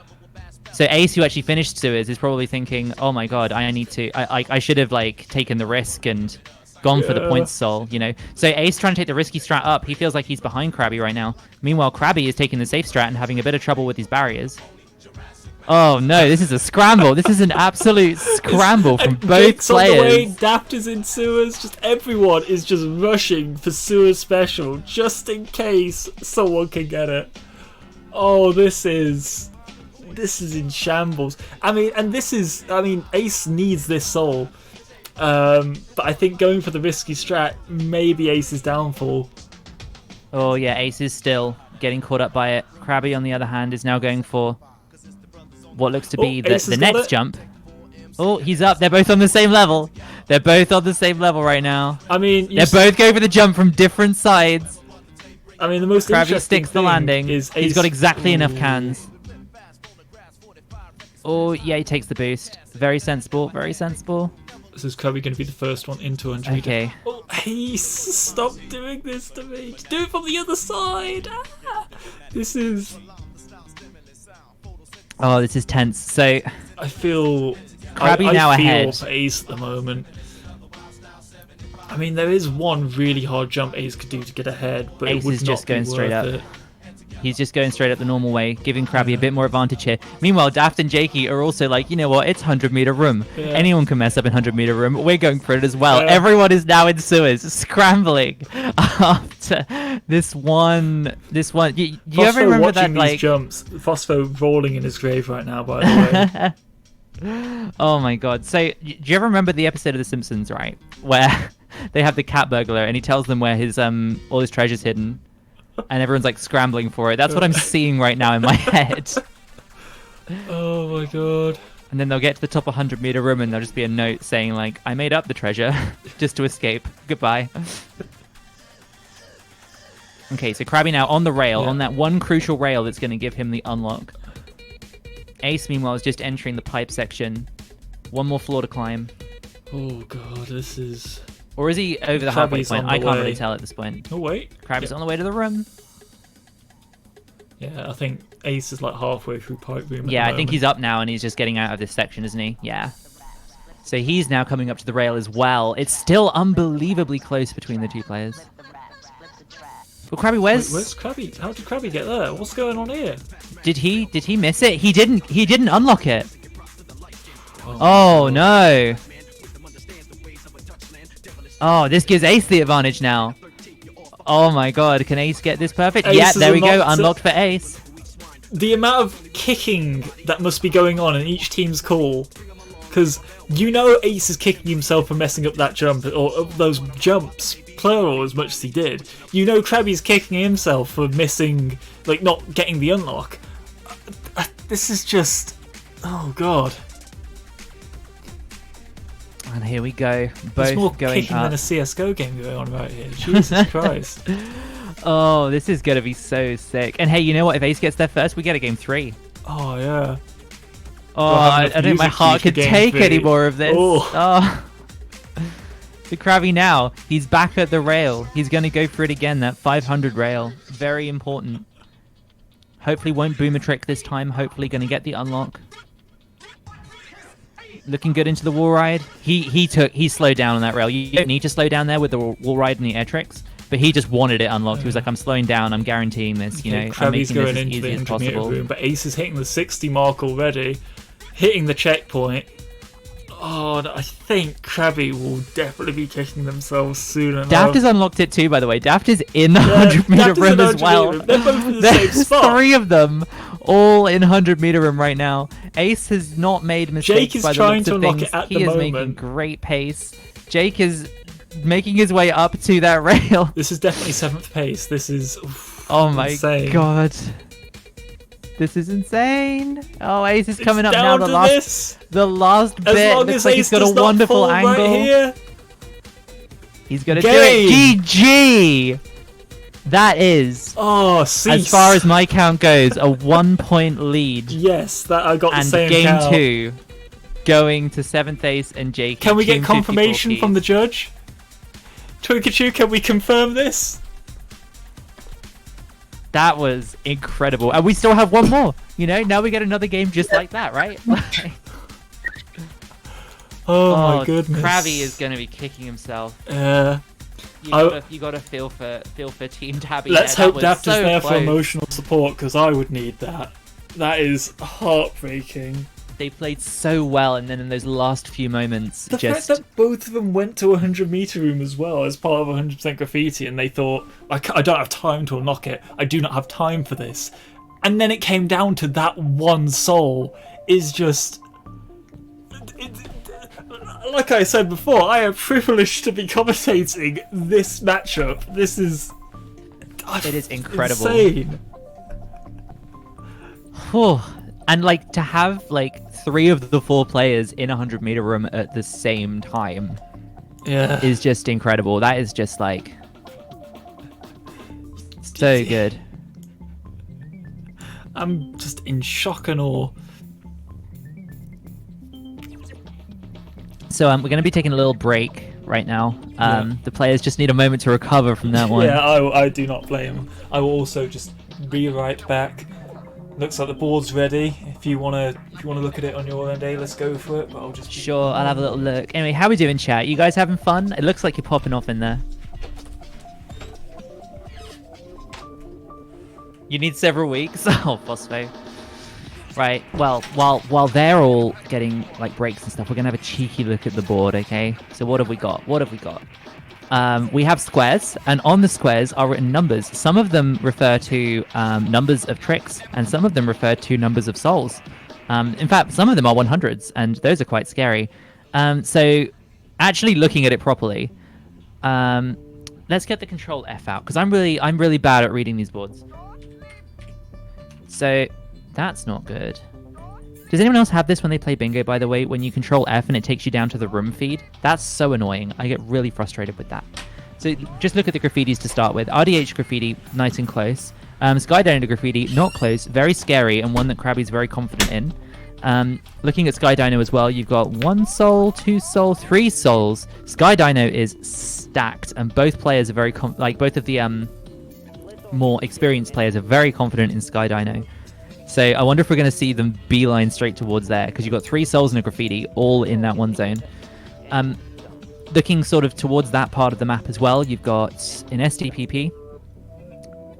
So Ace, who actually finished Suez, is probably thinking, "Oh my god, I should have like taken the risk and gone for the points soul, you know." So Ace trying to take the risky strat up. He feels like he's behind Krabby right now. Meanwhile, Krabby is taking the safe strat and having a bit of trouble with his barriers. Oh no, this is a scramble. This is an absolute scramble from both players. On the way, Daft is in Suez. Just everyone is just rushing for Suez special, just in case someone can get it. Oh, this is in shambles. I mean, Ace needs this soul. But I think going for the risky strat may be Ace's downfall. Oh yeah, Ace is still getting caught up by it. Krabby, on the other hand, is now going for what looks to be the next jump. Oh, he's up. They're both on the same level. They're both on the same level right now. I mean, they're both going for the jump from different sides. I mean, the most Krabby interesting sticks the thing landing. is He's got exactly enough cans. Oh, yeah, he takes the boost. Very sensible, very sensible. This is Krabby going to be the first one into 100. Okay. Oh, Ace, stop doing this to me. Do it from the other side. This is... Oh, this is tense. So... I feel... Krabby now ahead. For Ace at the moment. I mean, there is one really hard jump Ace could do to get ahead, but Ace it would is not just going be straight worth up. it. He's just going straight up the normal way, giving Krabby a bit more advantage here. Meanwhile, Daft and Jakey are also like, you know what, it's 100-meter room. Yeah. Anyone can mess up in 100-meter room. We're going for it as well. Yeah. Everyone is now in Suez, scrambling after this one. You ever remember that, like... these jumps. Phospho rolling in his grave right now, by the way. Oh my god. So, do you ever remember the episode of The Simpsons, right? Where they have the cat burglar and he tells them where his all his treasure's hidden. And everyone's like scrambling for it. That's what I'm seeing right now in my head. Oh my god. And then they'll get to the top 100-meter room and there'll just be a note saying like, I made up the treasure just to escape. Goodbye. Okay, so Krabby now on the rail, on that one crucial rail that's going to give him the unlock. Ace, meanwhile, is just entering the pipe section. One more floor to climb. Oh god, this is... Or is he over the halfway point? I can't really tell at this point. Oh, wait. Krabby's on the way to the room. Yeah, I think Ace is like halfway through pipe room. Yeah, I think he's up now and he's just getting out of this section, isn't he? Yeah. So he's now coming up to the rail as well. It's still unbelievably close between the two players. Well, Krabby, Where's Krabby? How did Krabby get there? What's going on here? Did he miss it? He didn't unlock it. Oh no. Oh, this gives Ace the advantage now. Oh my god, can Ace get this perfect? Ace Yeah, there we go, unlocked unlocked for Ace. The amount of kicking that must be going on in each team's call. Because you know Ace is kicking himself for messing up that jump, or those jumps, plural, as much as he did. You know Krabby's kicking himself for missing, like, not getting the unlock. This is just... Oh god. And here we go, both There's more going kicking up. than a CSGO game going on right here. Jesus Christ. Oh, this is gonna be so sick. And hey, you know what? If Ace gets there first, we get a game 3. Oh yeah. Oh, I don't think my heart could take any more of this. Oh. The Krabby now, he's back at the rail. He's going to go for it again, that 500 rail. Very important. Hopefully won't boom a trick this time. Hopefully going to get the unlock. Looking good into the wall ride. He slowed down on that rail. You don't need to slow down there with the wall ride and the air tricks. But he just wanted it unlocked. He was like, I'm slowing down. I'm guaranteeing this. You know, I'm Krabby's making going this as into the easy as 100 meter possible. room, but Ace is hitting the 60 mark already. Hitting the checkpoint. Oh, I think Krabby will definitely be kicking themselves soon enough. Daft has unlocked it too, by the way. Daft is in the 100 meter room as well. They're both in the same spot. 3 of them all in 100 meter room right now. Ace has not made mistakes. Jake is by the trying looks to of unlock things. it at He the is moment. making great pace. Jake is making his way up to that rail. This is definitely 7th pace. This is Oh my insane. god. This is insane. Oh, Ace is coming It's up now. down The to last As bit. long Looks as like Ace he's got does a not wonderful fall angle. right here. He's gonna do it. GG. That is, Oh, cease. as far as my count goes, a 1-point lead. Yes, that I got the And same game count. 2 going to 7th Ace and Jake. Can we get Team confirmation 54 from the judge? Twinkachu, can we confirm this? That was incredible. And we still have one more. You know, now we get another game just like that, right? Oh my goodness. Krabby is going to be kicking himself. You gotta feel for Team Dabbi. Let's there. hope Daft so is there for close. emotional support, because I would need that. That is heartbreaking. They played so well, and then in those last few moments, The just fact that both of them went to a 100 meter room as well as part of 100% graffiti, and they thought, I don't have time to unlock it. I do not have time for this. And then it came down to that one soul is just... Like I said before, I am privileged to be commentating this matchup. This is... it is incredible. Insane. Whew. And like to have like 3 of the 4 players in a 100 meter room at the same time is just incredible. That is just like so good. I'm just in shock and awe. So we're going to be taking a little break right now. The players just need a moment to recover from that one. Yeah, I do not blame. I will also just be right back. Looks like the board's ready. If you wanna look at it on your end, let's go for it. But I'll just Sure, I'll have a little look. Anyway, how we doing, chat? You guys having fun? It looks like you're popping off in there. You need several weeks. Oh, Phospho. Right. Well, while they're all getting like breaks and stuff, we're gonna have a cheeky look at the board. Okay. So what have we got? We have squares, and on the squares are written numbers. Some of them refer to numbers of tricks, and some of them refer to numbers of souls. In fact, some of them are 100s, and those are quite scary. So, actually looking at it properly, let's get the control F out, because I'm really bad at reading these boards. So, that's not good. Does anyone else have this when they play bingo, by the way, when you control F and it takes you down to the room feed? That's so annoying. I get really frustrated with that. So just look at the graffitis to start with. RDH graffiti, nice and close. Skydiner graffiti, not close, very scary, and one that Krabby's very confident in. Looking at Skydino as well, you've got 1 soul, 2 soul, 3 souls. Skydino is stacked, and both players are very both of the more experienced players are very confident in Skydino. So I wonder if we're going to see them beeline straight towards there, because you've got 3 souls and a graffiti all in that one zone. Looking sort of towards that part of the map as well, you've got an SDPP,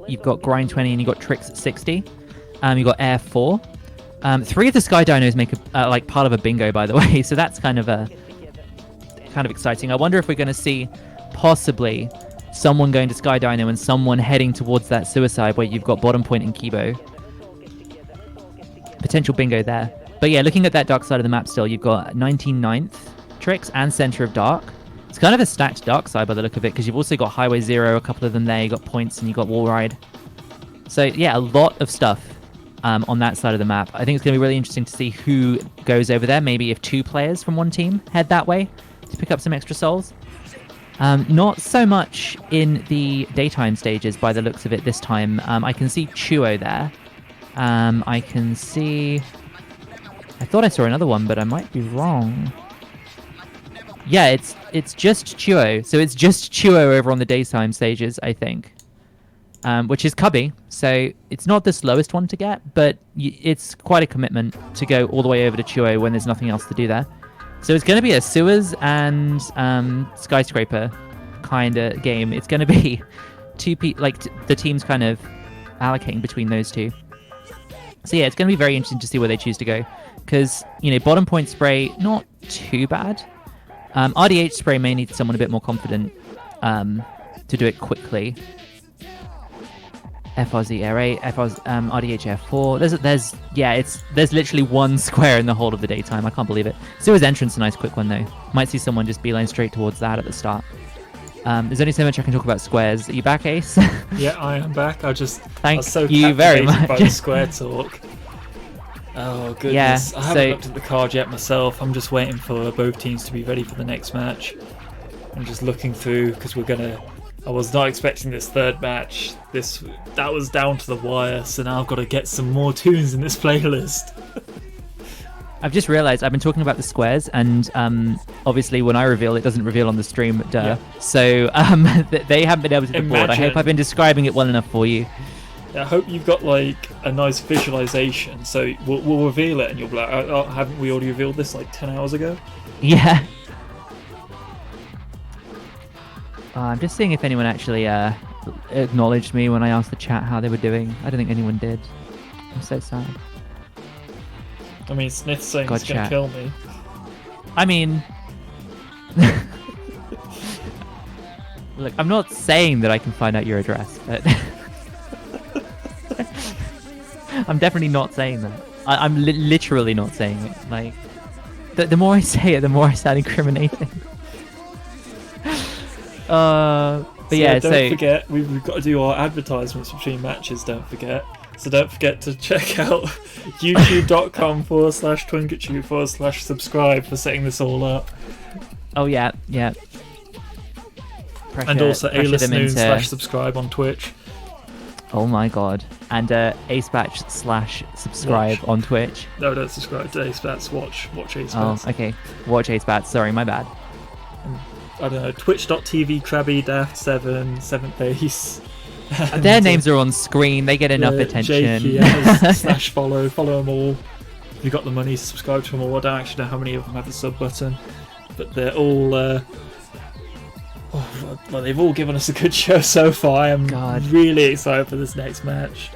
you've got Grind 20, and you've got Tricks 60. You've got Air 4. 3 of the Sky Dinos make like part of a bingo, by the way, so that's kind of exciting. I wonder if we're going to see possibly someone going to Sky Dino and someone heading towards that suicide where you've got Bottom Point and Kibo. Potential bingo there. But yeah, looking at that dark side of the map still, you've got 99th Tricks and Center of Dark. It's kind of a stacked dark side by the look of it, because you've also got Highway Zero, a couple of them there, you got Points, and you got Wall Ride. So yeah, a lot of stuff on that side of the map. I think it's going to be really interesting to see who goes over there. Maybe if 2 players from one team head that way to pick up some extra souls. Not so much in the daytime stages by the looks of it this time. I can see Chuo there. I can see... I thought I saw another one, but I might be wrong. Yeah, it's just Chuo. So it's just Chuo over on the daytime stages, I think. Which is Cubby, so it's not the slowest one to get, but it's quite a commitment to go all the way over to Chuo when there's nothing else to do there. So it's going to be a sewers and skyscraper kind of game. It's going to be the teams kind of allocating between those two. So yeah, it's going to be very interesting to see where they choose to go, because Bottom Point Spray, not too bad. RDH Spray may need someone a bit more confident to do it quickly. FRZ Air 8, RDH Air 4. There's literally 1 square in the whole of the daytime. I can't believe it. Sewers Entrance, a nice quick one though. Might see someone just beeline straight towards that at the start. There's only so much I can talk about squares. Are you back, Ace? Yeah, I am back. I was so you very much by the square talk. Oh goodness, yeah, I haven't looked at the card yet myself. I'm just waiting for both teams to be ready for the next match. I'm just looking through, because I was not expecting this third match. That was down to the wire, so now I've got to get some more tunes in this playlist. I've just realised I've been talking about the squares, and obviously when I reveal, it doesn't reveal on the stream. Yeah. So they haven't been able to the board. I hope I've been describing it well enough for you. I hope you've got like a nice visualization. So we'll reveal it, and you'll be like, oh, haven't we already revealed this like 10 hours ago? Yeah. I'm just seeing if anyone actually acknowledged me when I asked the chat how they were doing. I don't think anyone did. I'm so sad. I mean, Smith's saying he's going to kill me. I mean... Look, I'm not saying that I can find out your address, but... I'm definitely not saying that. I'm literally not saying it. Like, the more I say it, the more I sound incriminating. But yeah, don't forget, we've got to do our advertisements between matches, don't forget. So don't forget to check out youtube.com/twinketube/subscribe for setting this all up. Oh yeah. And also A-list/subscribe on Twitch. Oh my god. And acebatch/subscribe on Twitch. No, don't subscribe to Acebats. Watch Acebats. Oh, okay. Watch Acebats. Sorry, my bad. I don't know, twitch.tv Krabby Daft 7 7th Ace. Their names are on screen, they get enough attention. /follow them all. If you've got the money, subscribe to them all. I don't actually know how many of them have the sub button, but they're all they've all given us a good show so far. I am really excited for this next match.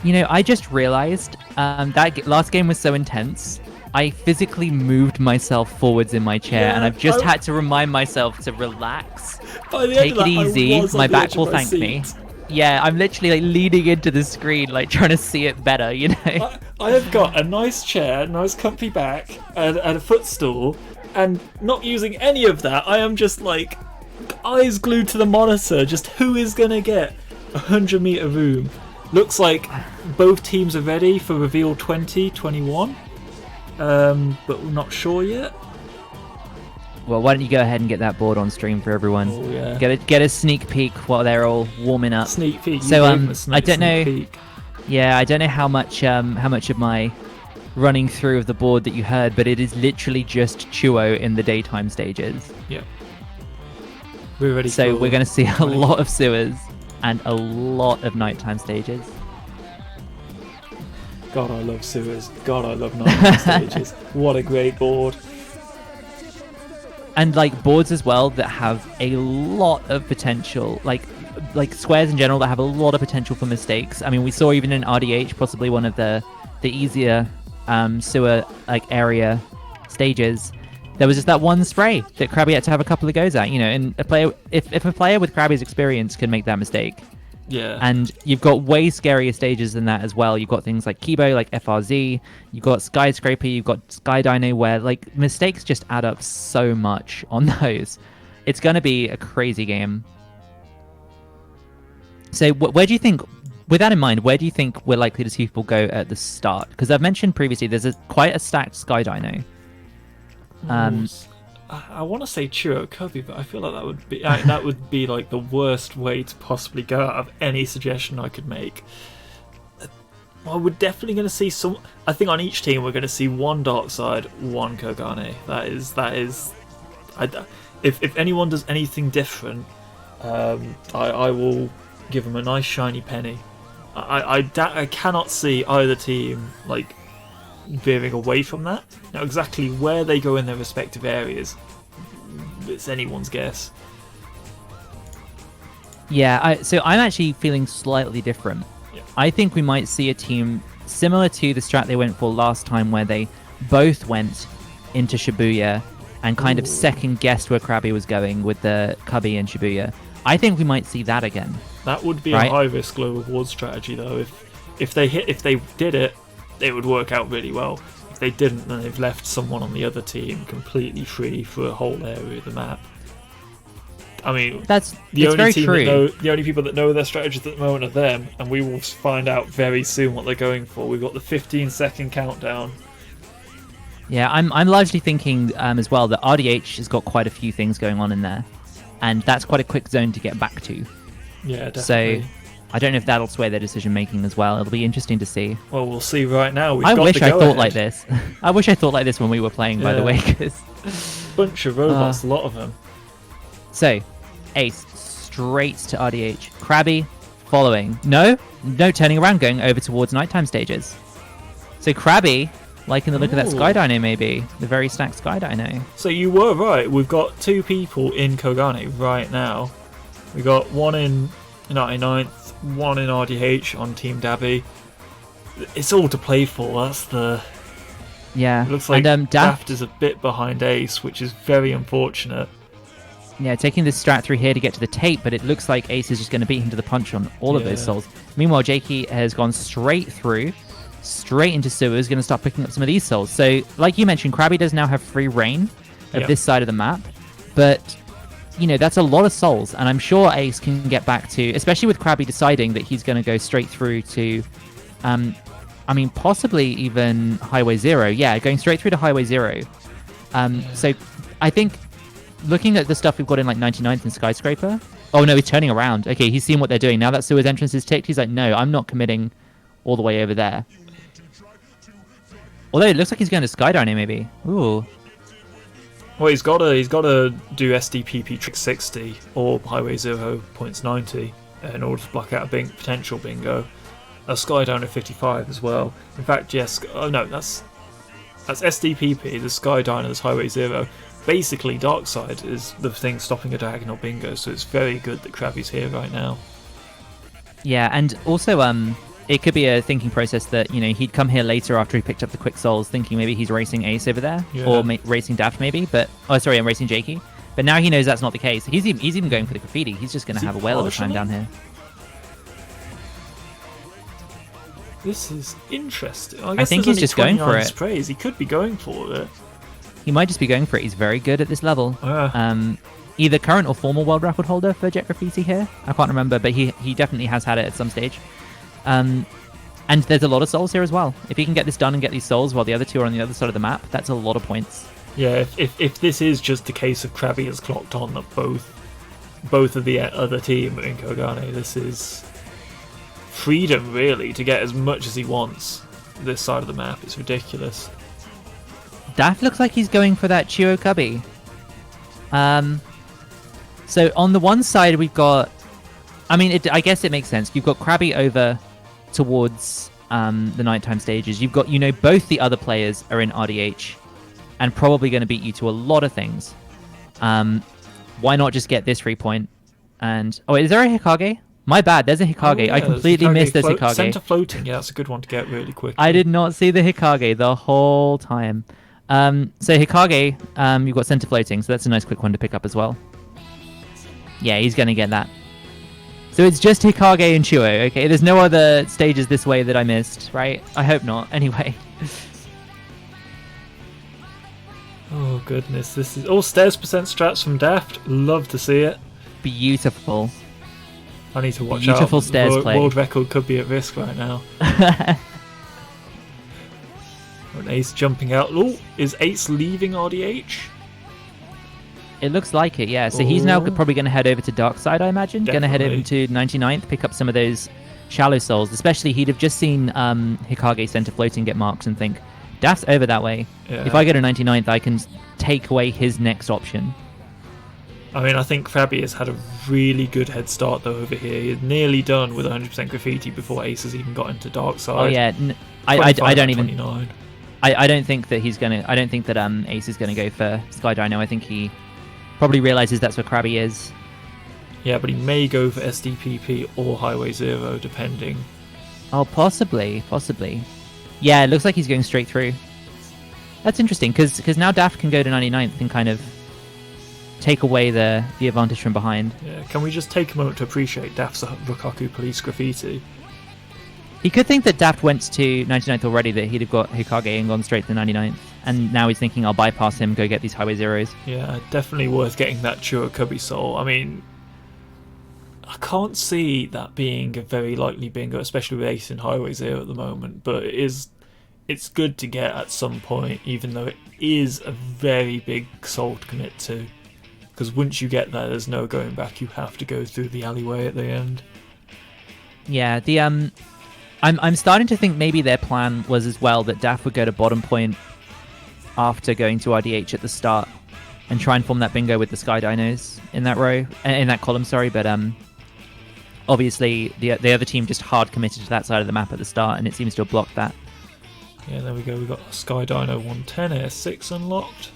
I just realized that last game was so intense. I physically moved myself forwards in my chair, and I've just had to remind myself to relax, take it easy. My back will thank me. Yeah, I'm literally like leaning into the screen, like trying to see it better. I have got a nice chair, nice comfy back, and a footstool, and not using any of that. I am just like eyes glued to the monitor. Just who is gonna get 100-meter room? Looks like both teams are ready for reveal 2021. But we're not sure yet. Well, why don't you go ahead and get that board on stream for everyone? Oh, yeah. Get a sneak peek while they're all warming up. Sneak peek. So I don't know. Peek. Yeah, I don't know how much of my running through of the board that you heard, but it is literally just Chuo in the daytime stages. Yeah. We're ready. So we're going to see a lot of sewers and a lot of nighttime stages. God, I love sewers. God, I love nighttime stages. What a great board. And like boards as well that have a lot of potential, like squares in general that have a lot of potential for mistakes. I mean, we saw even in RDH, possibly one of the easier sewer like area stages, there was just that one spray that Krabby had to have a couple of goes at, and a player, if a player with Krabby's experience can make that mistake. Yeah. And you've got way scarier stages than that as well. You've got things like Kibo, like FRZ, you've got Skyscraper, you've got Sky Dino, where like mistakes just add up so much on those. It's going to be a crazy game. So where do you think, with that in mind, where do you think we're likely to see people go at the start? Because I've mentioned previously there's quite a stacked Sky Dino. I want to say Churro Cubby, but I feel like that would be like the worst way to possibly go out of any suggestion I could make. Well, we're definitely going to see some. I think on each team we're going to see one Dark Side, one Kogane. That is. If anyone does anything different, I will give them a nice shiny penny. I cannot see either team like veering away from that. Now, exactly where they go in their respective areas, it's anyone's guess. Yeah, so I'm actually feeling slightly different. Yeah. I think we might see a team similar to the strat they went for last time, where they both went into Shibuya and kind of second guessed where Krabby was going with the Cubby and Shibuya. I think we might see that again. That would be right? a high risk, low reward strategy, though. If they did it, it would work out really well. If they didn't, then they've left someone on the other team completely free for a whole area of the map. I mean, the only people that know their strategies at the moment are them, and we will find out very soon what they're going for. We've got the 15-second countdown. Yeah, I'm largely thinking as well that RDH has got quite a few things going on in there, and that's quite a quick zone to get back to. Yeah, definitely. So I don't know if that'll sway their decision making as well. It'll be interesting to see. Well, we'll see right now. I wish I thought like this. I wish I thought like this when we were playing, by the way. Bunch of robots, a lot of them. So, Ace, straight to RDH. Krabby, following. No, turning around, going over towards nighttime stages. So Krabby, liking the look of that Sky Dino, maybe. The very stacked Sky Dino. So you were right. We've got two people in Kogane right now. We got one in 99th, one in RDH on Team Dabbi. It's all to play for. That's the... Yeah. It looks like and, Daft is a bit behind Ace, which is very unfortunate. Yeah, taking this strat through here to get to the tape, but it looks like Ace is just going to beat him to the punch on all of those souls. Meanwhile, Jakey has gone straight through, straight into sewers, going to start picking up some of these souls. So, like you mentioned, Krabby does now have free reign of this side of the map, but... that's a lot of souls, and I'm sure Ace can get back to, especially with Krabby deciding that he's going to go straight through to, possibly even Highway 0. Yeah, going straight through to Highway 0. So I think looking at the stuff we've got in like 99th and Skyscraper. Oh no, he's turning around. Okay, he's seen what they're doing. Now that Sewer's entrance is ticked, he's like, no, I'm not committing all the way over there. Although it looks like he's going to Sky Dino maybe. Ooh. Well, he's got to do SDPP trick 60 or Highway 0 points 90 in order to block out a potential bingo. A Sky Dino 55 as well. In fact, yes. Oh no, that's SDPP. The Sky Dino, there's Highway 0. Basically, Dark Side is the thing stopping a diagonal bingo. So it's very good that Krabby's here right now. Yeah, and also it could be a thinking process that he'd come here later after he picked up the quick souls, thinking maybe he's racing Ace over there, or racing Daft maybe. But I'm racing Jakey. But now he knows that's not the case. He's even going for the graffiti. He's just going to have a whale of a time down here. This is interesting. I think he's just going for it. Sprays. He could be going for it. He might just be going for it. He's very good at this level. Either current or former world record holder for Jet Graffiti here. I can't remember, but he definitely has had it at some stage. And there's a lot of souls here as well. If he can get this done and get these souls while the other two are on the other side of the map, that's a lot of points. Yeah, if this is just a case of Krabby has clocked on that both of the other team in Kogane, this is freedom really to get as much as he wants this side of the map. It's ridiculous. Daft looks like he's going for that Chio Cubby. So on the one side we've got, I guess it makes sense. You've got Krabby over towards the nighttime stages. You've got, both the other players are in RDH and probably going to beat you to a lot of things. Why not just get this 3 point? And is there a Hikage? My bad, there's a Hikage. Oh, yeah, I completely missed this Hikage. Center floating, yeah, that's a good one to get really quick. I did not see the Hikage the whole time. So Hikage, you've got center floating, so that's a nice quick one to pick up as well. Yeah, he's going to get that. So it's just Hikage and Chuo, okay? There's no other stages this way that I missed, right? I hope not, anyway. Oh, goodness. This is all stairs percent strats from Daft. Love to see it. Beautiful. I need to watch Beautiful out. stairs play. World record could be at risk right now. An Ace jumping out. Oh, is Ace leaving RDH? It looks like it, yeah. So he's now probably going to head over to Dark Side, I imagine. Going to head over to 99th, pick up some of those shallow souls. Especially, he'd have just seen Hikage center floating get marks and think, Daft's over that way. Yeah. If I go to 99th, I can take away his next option. I mean, I think Krabby has had a really good head start, though, over here. He's nearly done with 100% graffiti before Ace has even got into Dark Side. Oh, yeah. I don't even... I don't think that he's going to... I don't think that Ace is going to go for Sky Dino. I think he probably realizes that's where Krabby is. Yeah, but he may go for SDPP or Highway Zero, depending. Oh, possibly. Yeah, it looks like he's going straight through. That's interesting, because now Daft can go to 99th and kind of take away the advantage from behind. Yeah, can we just take a moment to appreciate Daft's Rukaku Police graffiti? He could think that Daft went to 99th already, that he'd have got Hikage and gone straight to 99th. And now he's thinking, I'll bypass him, go get these Highway Zeros. Yeah, definitely worth getting that Churakabi Soul. I mean, I can't see that being a very likely bingo, especially with Ace in Highway Zero at the moment. But it's good to get at some point, even though it is a very big soul to commit to. Because once you get there, there's no going back. You have to go through the alleyway at the end. Yeah, I'm starting to think maybe their plan was as well that Daft would go to bottom point after going to RDH at the start and try and form that bingo with the Sky Dinos in that row, in that column, sorry. But obviously the other team just hard committed to that side of the map at the start, and it seems to have blocked that. Yeah, there we go. We've got Sky Dino 110, AS6 unlocked.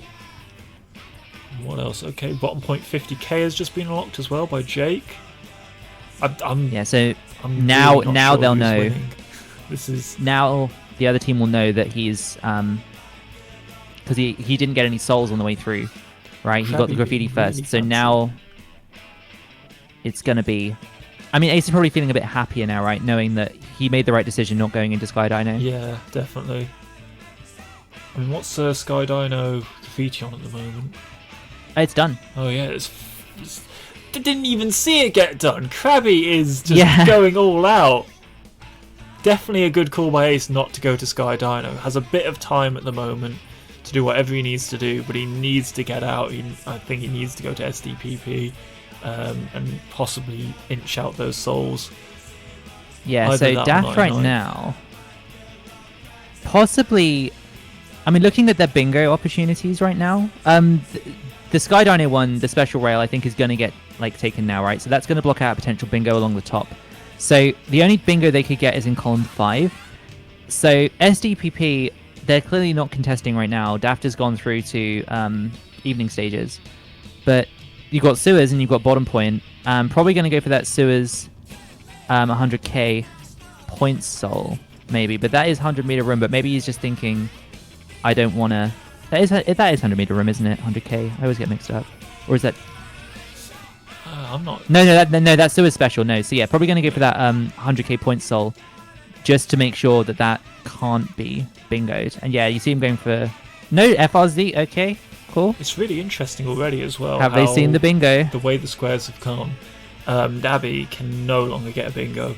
What else? Okay, bottom point 50k has just been unlocked as well by Jake. I'm now really not sure they'll who's know. Winning. This is now the other team will know that he's because he didn't get any souls on the way through, right? He got the graffiti first, so now it's gonna be. I mean, Ace is probably feeling a bit happier now, right? Knowing that he made the right decision not going into Sky Dino. Yeah, definitely. I mean, what's Sky Dino graffiti on at the moment? It's done. Oh yeah, it's didn't even see it get done. Krabby is just going all out. Definitely a good call by Ace not to go to Sky Dino. Has a bit of time at the moment to do whatever he needs to do, but he needs to get out. I think he needs to go to SDPP and possibly inch out those souls. Yeah, so Daft right now, possibly, I mean, looking at their bingo opportunities right now, the Sky Dino one, the special rail, I think is going to get taken now, right? So that's going to block out a potential bingo along the top. So the only bingo they could get is in column 5. So SDPP, they're clearly not contesting right now. Daft has gone through to evening stages. But you've got Sewers and you've got bottom point. Probably going to go for that Sewers 100k points soul, maybe. But that is 100 meter room. But maybe he's just thinking, I don't want to... That is 100 meter room, isn't it? 100k. I always get mixed up. Or is that... I'm not... No, that's Sewers special. No, so yeah, probably going to go for that 100k points soul, just to make sure that can't be bingoed. And yeah, you see him going for no FRZ. Okay, cool. It's really interesting already as well. Have they seen the bingo? The way the squares have come, Dabbi can no longer get a bingo.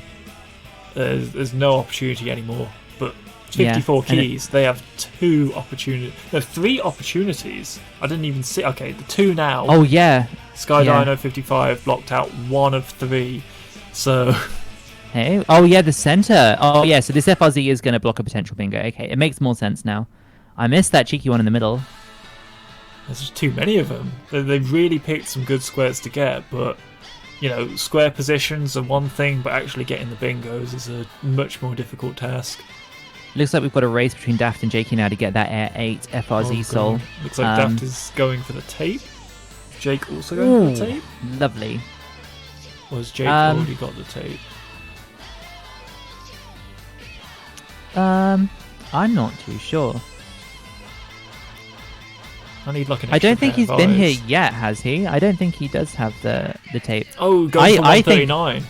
There's no opportunity anymore. But 54 keys, they have 3 opportunities. I didn't even see. Okay, the 2 now. Oh yeah. Sky Dino 55 blocked out 1 of 3. So. Hey. Oh yeah, the center. Oh yeah, so this FRZ is going to block a potential bingo. Okay, it makes more sense now. I missed that cheeky one in the middle. There's just too many of them. They've really picked some good squares to get, but square positions are one thing, but actually getting the bingos is a much more difficult task. Looks like we've got a race between Daft and Jakey now to get that Air 8 FRZ soul. God. Looks like Daft is going for the tape. Jake also going for the tape? Lovely. Or has Jake already got the tape? I'm not too sure. I need like an I extra don't think pair he's of been eyes. here yet, has he? I don't think he does have the tape. Oh, going for I think- 139.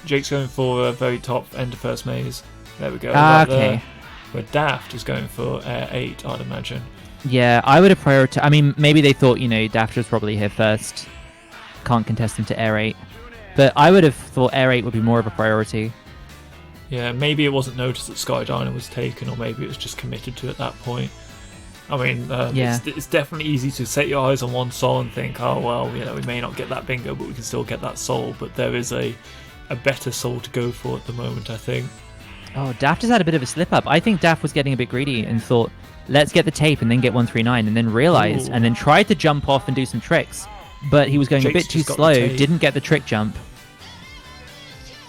Jake's going for a very top end of first maze. There we go. Ah, Right okay. there. Where Daft is going for Air 8, I'd imagine. Yeah, I would have prioritized. I mean, maybe they thought, Daft was probably here first. Can't contest him to Air 8. But I would have thought Air 8 would be more of a priority. Yeah, maybe it wasn't noticed that Skydiner was taken, or maybe it was just committed to at that point. I mean, Yeah. it's definitely easy to set your eyes on one soul and think, oh, well, we may not get that bingo, but we can still get that soul. But there is a better soul to go for at the moment, I think. Oh, Daft has had a bit of a slip up. I think Daft was getting a bit greedy and thought, let's get the tape and then get 139, and then realized, Ooh. and then tried to jump off and do some tricks. But he was going a Jake's bit too just got the slow, tape. didn't get the trick jump.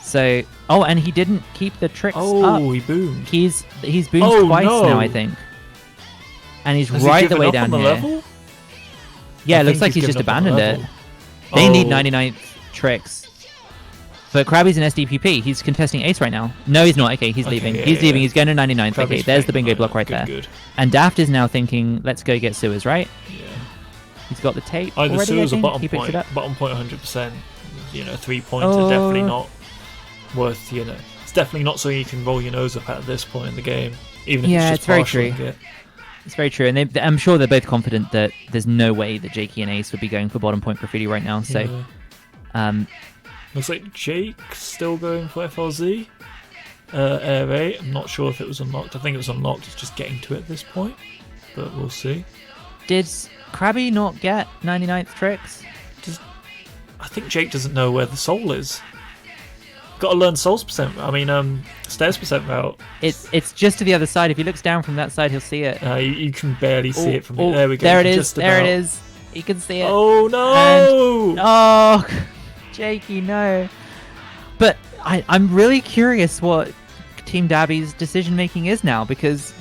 So, and he didn't keep the tricks up. Oh, he boomed. He's boomed Oh, twice no. now, I think. And he's Has he right the given way up down on the here. level? Yeah, I it looks think like he's just given up on the abandoned it. level. They need Oh. 99th tricks. But Krabby's an SDPP. He's contesting Ace right now. No, he's not. Okay, he's Okay, leaving. yeah, he's leaving. yeah. He's going to 99th. Okay, Krabby's there's the playing bingo block right good, there. Good. And Daft is now thinking, let's go get sewers, right? Yeah. He's got the tape Either already, sewers I or think. bottom He picked point. it up. Bottom point 100%. 3 points are definitely not worth, it's definitely not something you can roll your nose up at this point in the game. Even if Yeah, it's it's just very partial true. hit. It's very true. And I'm sure they're both confident that there's no way that Jakey and Ace would be going for bottom point graffiti right now. So, Yeah. Looks like Jake's still going for FLZ. Air 8. I'm not sure if it was unlocked. I think it was unlocked. It's just getting to it at this point. But we'll see. did Krabby not get 99th tricks? I think Jake doesn't know where the soul is. Got to learn souls percent. Stairs percent route. It's just to the other side. If he looks down from that side, he'll see it. You can barely see it from here. There we go. There it is. Just There it about. is. You can see it. Oh no! Oh, Jakey, no. But I'm really curious what Team Dabby's decision making is now, because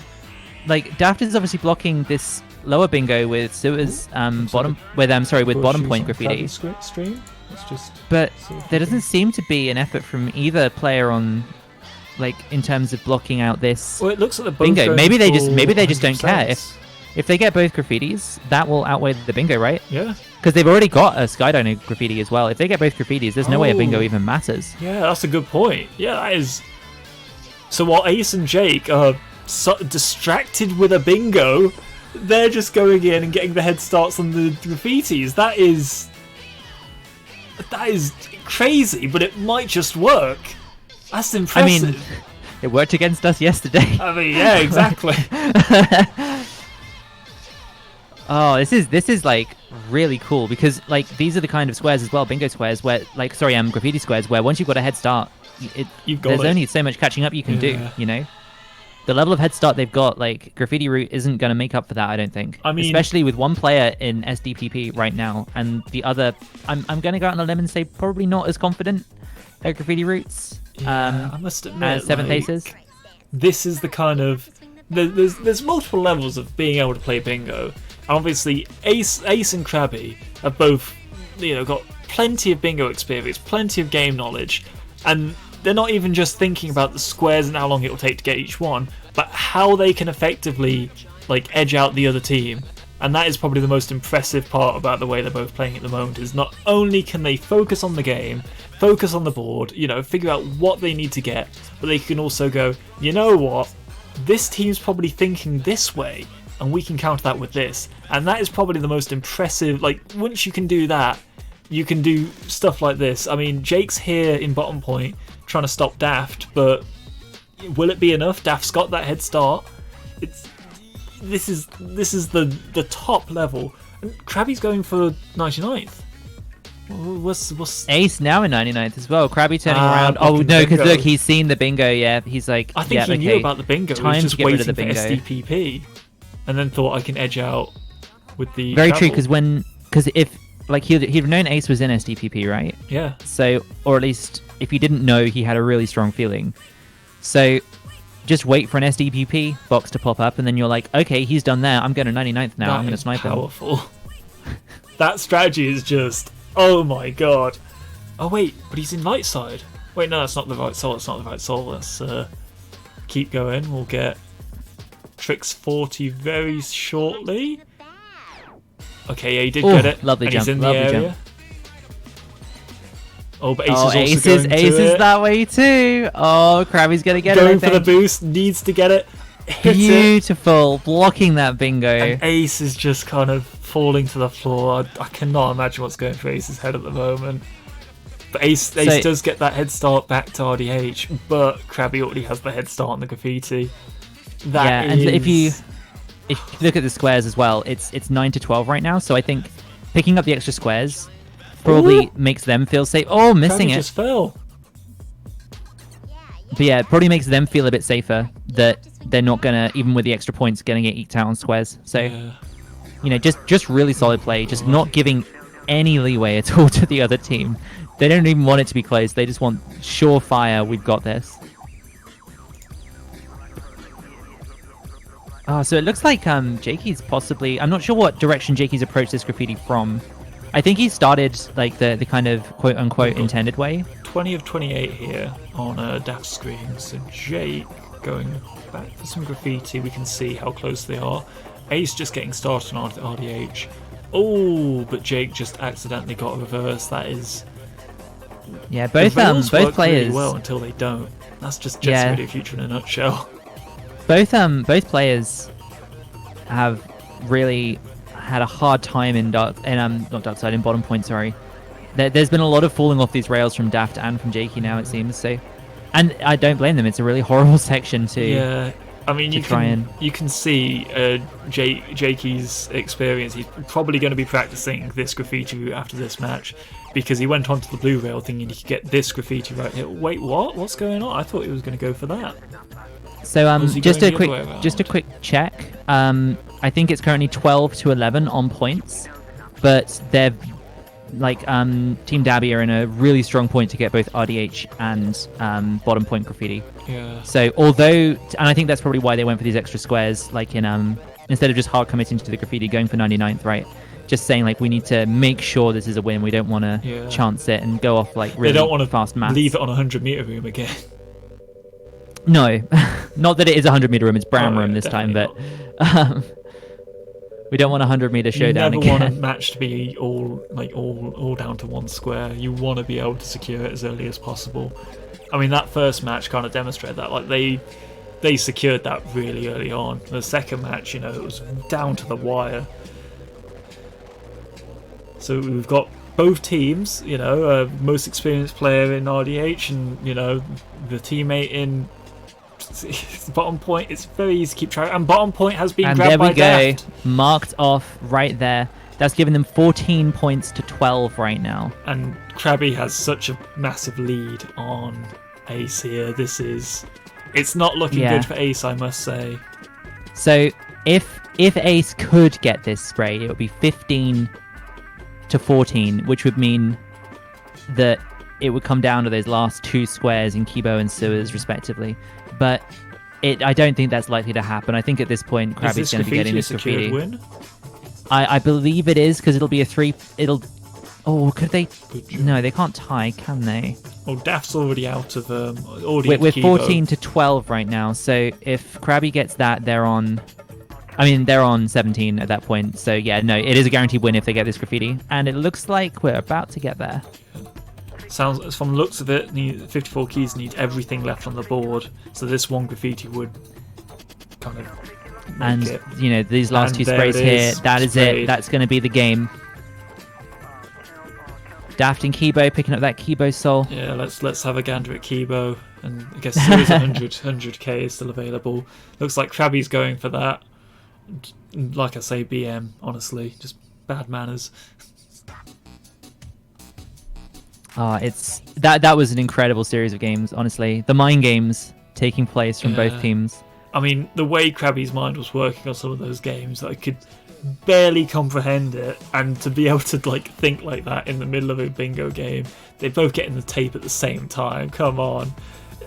Daft is obviously blocking this lower bingo with sewers bottom point graffiti. Stream. Let's just But see if there we doesn't seem to be an effort from either player on in terms of blocking out this Well, it looks like they're both bingo. going Maybe they for just don't care. 100%. If they get both graffitis, that will outweigh the bingo, right? Yeah. Because they've already got a Skydiner graffiti as well. If they get both graffitis, there's no way a bingo Oh. even matters. Yeah, that's a good point. Yeah, that is. So while Ace and Jake are distracted with a bingo, they're just going in and getting the head starts on the graffitis. That is crazy, but it might just work. That's impressive. I mean, it worked against us yesterday. Yeah, exactly. Oh, this is really cool, because these are the kind of squares as well, bingo squares, where graffiti squares, where once you've got a head start, You've got there's it. only so much catching up you can do. The level of head start they've got, graffiti route isn't going to make up for that, I don't think. I mean, especially with one player in SDPP right now, and the other, I'm going to go out on a limb and say probably not as confident at graffiti routes. I must admit, as seventh aces. This is the kind of there's multiple levels of being able to play bingo. Obviously, Ace and Krabby have both got plenty of bingo experience, plenty of game knowledge, and they're not even just thinking about the squares and how long it will take to get each one, but how they can effectively edge out the other team. And that is probably the most impressive part about the way they're both playing at the moment, is not only can they focus on the game, focus on the board, figure out what they need to get, but they can also go, you know what, this team's probably thinking this way, and we can counter that with this. And that is probably the most impressive. Once you can do that, you can do stuff like this. I mean, Jake's here in bottom point trying to stop Daft, but will it be enough? Daft's got that head start. This is the top level. And Krabby's going for 99th. What's Ace now in 99th as well. Krabby turning around. Oh blocking no, because bingo. look, he's seen the bingo. Yeah, he's like, I think yeah, he knew okay. about the bingo. He Time was to just get rid waiting of the for bingo. SDPP, and then thought I can edge out with the Very true, travel. because like he'd have known Ace was in SDPP, right? Yeah. So, or at least if he didn't know, he had a really strong feeling. So just wait for an SDPP box to pop up, and then you're like, okay, he's done there. I'm going to 99th now. I'm going to snipe powerful. him. That strategy is just, oh my god. Oh wait, but he's in light side. Wait, no, that's not the right soul. It's not the right soul. Let's keep going. We'll get Trix 40 very shortly. Okay, yeah, he did get it. Lovely and jump. He's in the Lovely area. jump. Oh, but Ace is also going to Ace is it. that way too. Oh, Krabby's going to get Going it. for the boost, needs to get it. Hit Beautiful. Blocking that bingo. And Ace is just kind of falling to the floor. I cannot imagine what's going through Ace's head at the moment. But Ace does get that head start back to RDH, but Krabby already has the head start on the graffiti. And if you look at the squares as well, it's 9 to 12 right now. So I think picking up the extra squares probably makes them feel safe. Oh, missing Krabby it. just fell. But yeah, it probably makes them feel a bit safer that they're not gonna, even with the extra points, getting it eked out on squares. So you know, just really solid play, just not giving any leeway at all to the other team. They don't even want it to be close. They just want surefire. We've got this. Oh, so it looks like Jakey's possibly... I'm not sure what direction Jakey's approached this graffiti from. I think he started like the kind of quote-unquote intended way. 20 of 28 here on Daft's screen. So Jake going back for some graffiti. We can see how close they are. Ace just getting started on RDH. Oh, but Jake just accidentally got a reverse. That is... Yeah, both players really well until they don't. That's just JSRF Future in a nutshell. Both players have really had a hard time in not dark side, in bottom point. Sorry, there's been a lot of falling off these rails from Daft and from Jakey now, it seems. So, and I don't blame them. It's a really horrible section to. Yeah, I mean you can see Jakey's experience. He's probably going to be practicing this graffiti route after this match, because he went onto the blue rail thinking he could get this graffiti right here. Wait, what? What's going on? I thought he was going to go for that. So just a quick check. I think it's currently 12 to 11 on points, but they're like Team Dabbi are in a really strong point to get both RDH and bottom point graffiti. Yeah. So and I think that's probably why they went for these extra squares, like in instead of just hard committing to the graffiti, going for 99th, right? Just saying like we need to make sure this is a win. We don't want to chance it and go off like really they don't want to fast maths. Leave it on 100-meter room again. No, not that it is a 100-meter room. It's brown room this time, but we don't want a 100-meter showdown again. You never want a match to be all down to one square. You want to be able to secure it as early as possible. I mean, that first match kind of demonstrated that. Like they secured that really early on. The second match, it was down to the wire. So we've got both teams, most experienced player in RDH and, the teammate in bottom point. It's very easy to keep track. And bottom point has been grabbed by Daft. And there we go. Marked off right there. That's given them 14 points to 12 right now. And Krabby has such a massive lead on Ace here. It's not looking good for Ace, I must say. So if Ace could get this spray, it would be 15 to 14, which would mean that it would come down to those last two squares in Kibo and Sewers respectively. But I don't think that's likely to happen. I think at this point Krabby's going to be getting this graffiti. Win? I believe it is, because it'll be a 3. Could they? No, they can't tie, can they? Well, Daft's already out of We're 14 to 12 right now. So if Krabby gets that, they're on 17 at that point. So yeah, no, it is a guaranteed win if they get this graffiti, and it looks like we're about to get there. Sounds, from the looks of it, 54 keys need everything left on the board, so this one graffiti would kind of make it. These last two sprays here, that is it. That's going to be the game. Daft and Kibo picking up that Kibo soul. Yeah, let's have a gander at Kibo, and I guess Series 100k is still available. Looks like Krabby's going for that. Like I say, BM, honestly, just bad manners. That was an incredible series of games, honestly. The mind games taking place from both teams I mean, the way Krabby's mind was working on some of those games, I could barely comprehend it, and to be able to like think like that in the middle of a bingo game, they both get in the tape at the same time. Come on,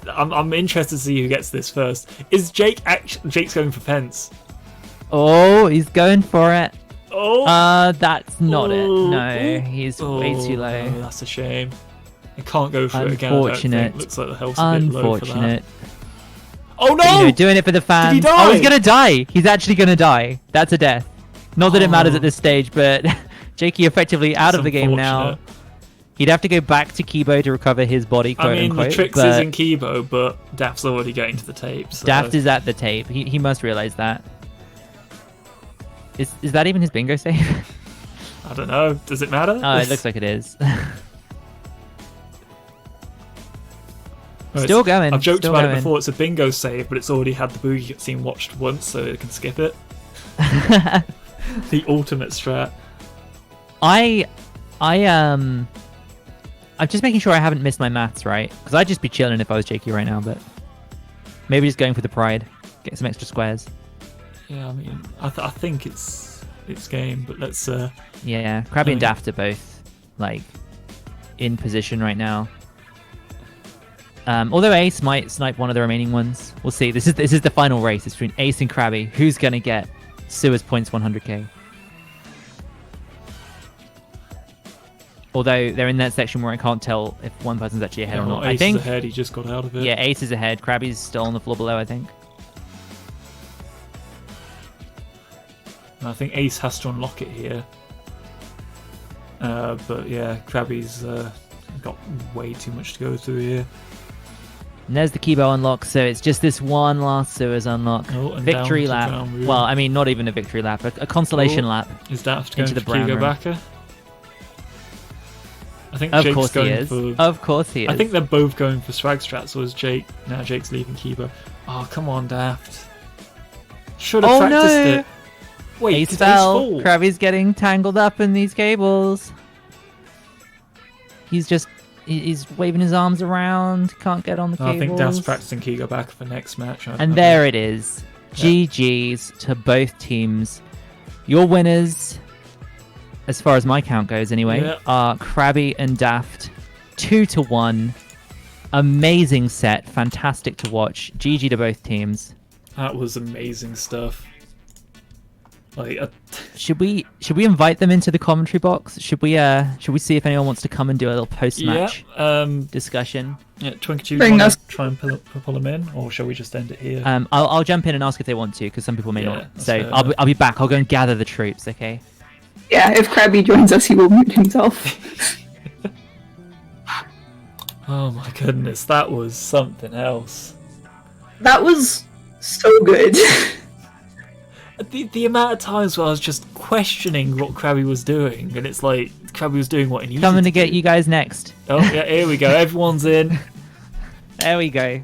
I'm interested to see who gets this first. Is Jake's going for pence? Oh, he's going for it. Oh, that's not it. No, he's way too low. No, that's a shame. I can't go for it again. I don't think. Looks like the health's a bit low for that. Oh no! You know, doing it for the fans. Did he die? Oh, he's gonna die. He's actually gonna die. That's a death. Not that it matters at this stage, but Jakey effectively out of the game now. He'd have to go back to Kibo to recover his body, quote unquote. The Trix is in Kibo, but Daft's already getting to the tape. So. Daft is at the tape. He must realize that. Is that even his bingo save? I don't know. Does it matter? Oh, it looks like it is. Still going. I've joked about it before. It's a bingo save, but it's already had the boogie scene watched once, so it can skip it. The ultimate strat. I'm just making sure I haven't missed my maths right, because I'd just be chilling if I was Jakey right now, but maybe just going for the pride, get some extra squares. Yeah, I mean, I think it's game, but let's. Yeah, Krabby and Daft are both like in position right now. Although Ace might snipe one of the remaining ones, we'll see. This is the final race. It's between Ace and Krabby. Who's gonna get Sua's points 100k? Although they're in that section where I can't tell if one person's actually ahead or not. Ace I think is ahead. He just got out of it. Yeah, Ace is ahead. Krabby's still on the floor below, I think. I think Ace has to unlock it here. But yeah, Krabby's got way too much to go through here. And there's the Kibo unlock, so it's just this one last Sua's unlock. Victory lap. Well, I mean, not even a victory lap, a consolation lap. Is Daft going into the for Kigo brown backer? I think of Jake's course going he is. for... Of course he is. I think they're both going for swag strats, or is Jake... Now Jake's leaving Kibo. Oh, come on, Daft. Should have practiced it. Wait, Ace fell. Krabby's getting tangled up in these cables. He's waving his arms around. Can't get on the cables. I think Daft's practicing Kigo back for next match. And there it is. GG's to both teams. Your winners, as far as my count goes anyway, are Krabby and Daft. 2-1. Amazing set. Fantastic to watch. GG to both teams. That was amazing stuff. Like, should we invite them into the commentary box? Should we see if anyone wants to come and do a little post-match discussion? Yeah, Twinkie, do you want to try and pull them in, or shall we just end it here? I'll jump in and ask if they want to, because some people may not. So I'll be back. I'll go and gather the troops. Okay. Yeah, if Krabby joins us, he will mute himself. Oh my goodness, that was something else. That was so good. The amount of times where I was just questioning what Krabby was doing, and it's like Krabby was doing what he needed Coming to get you guys next. Oh yeah, here we go. Everyone's in. There we go.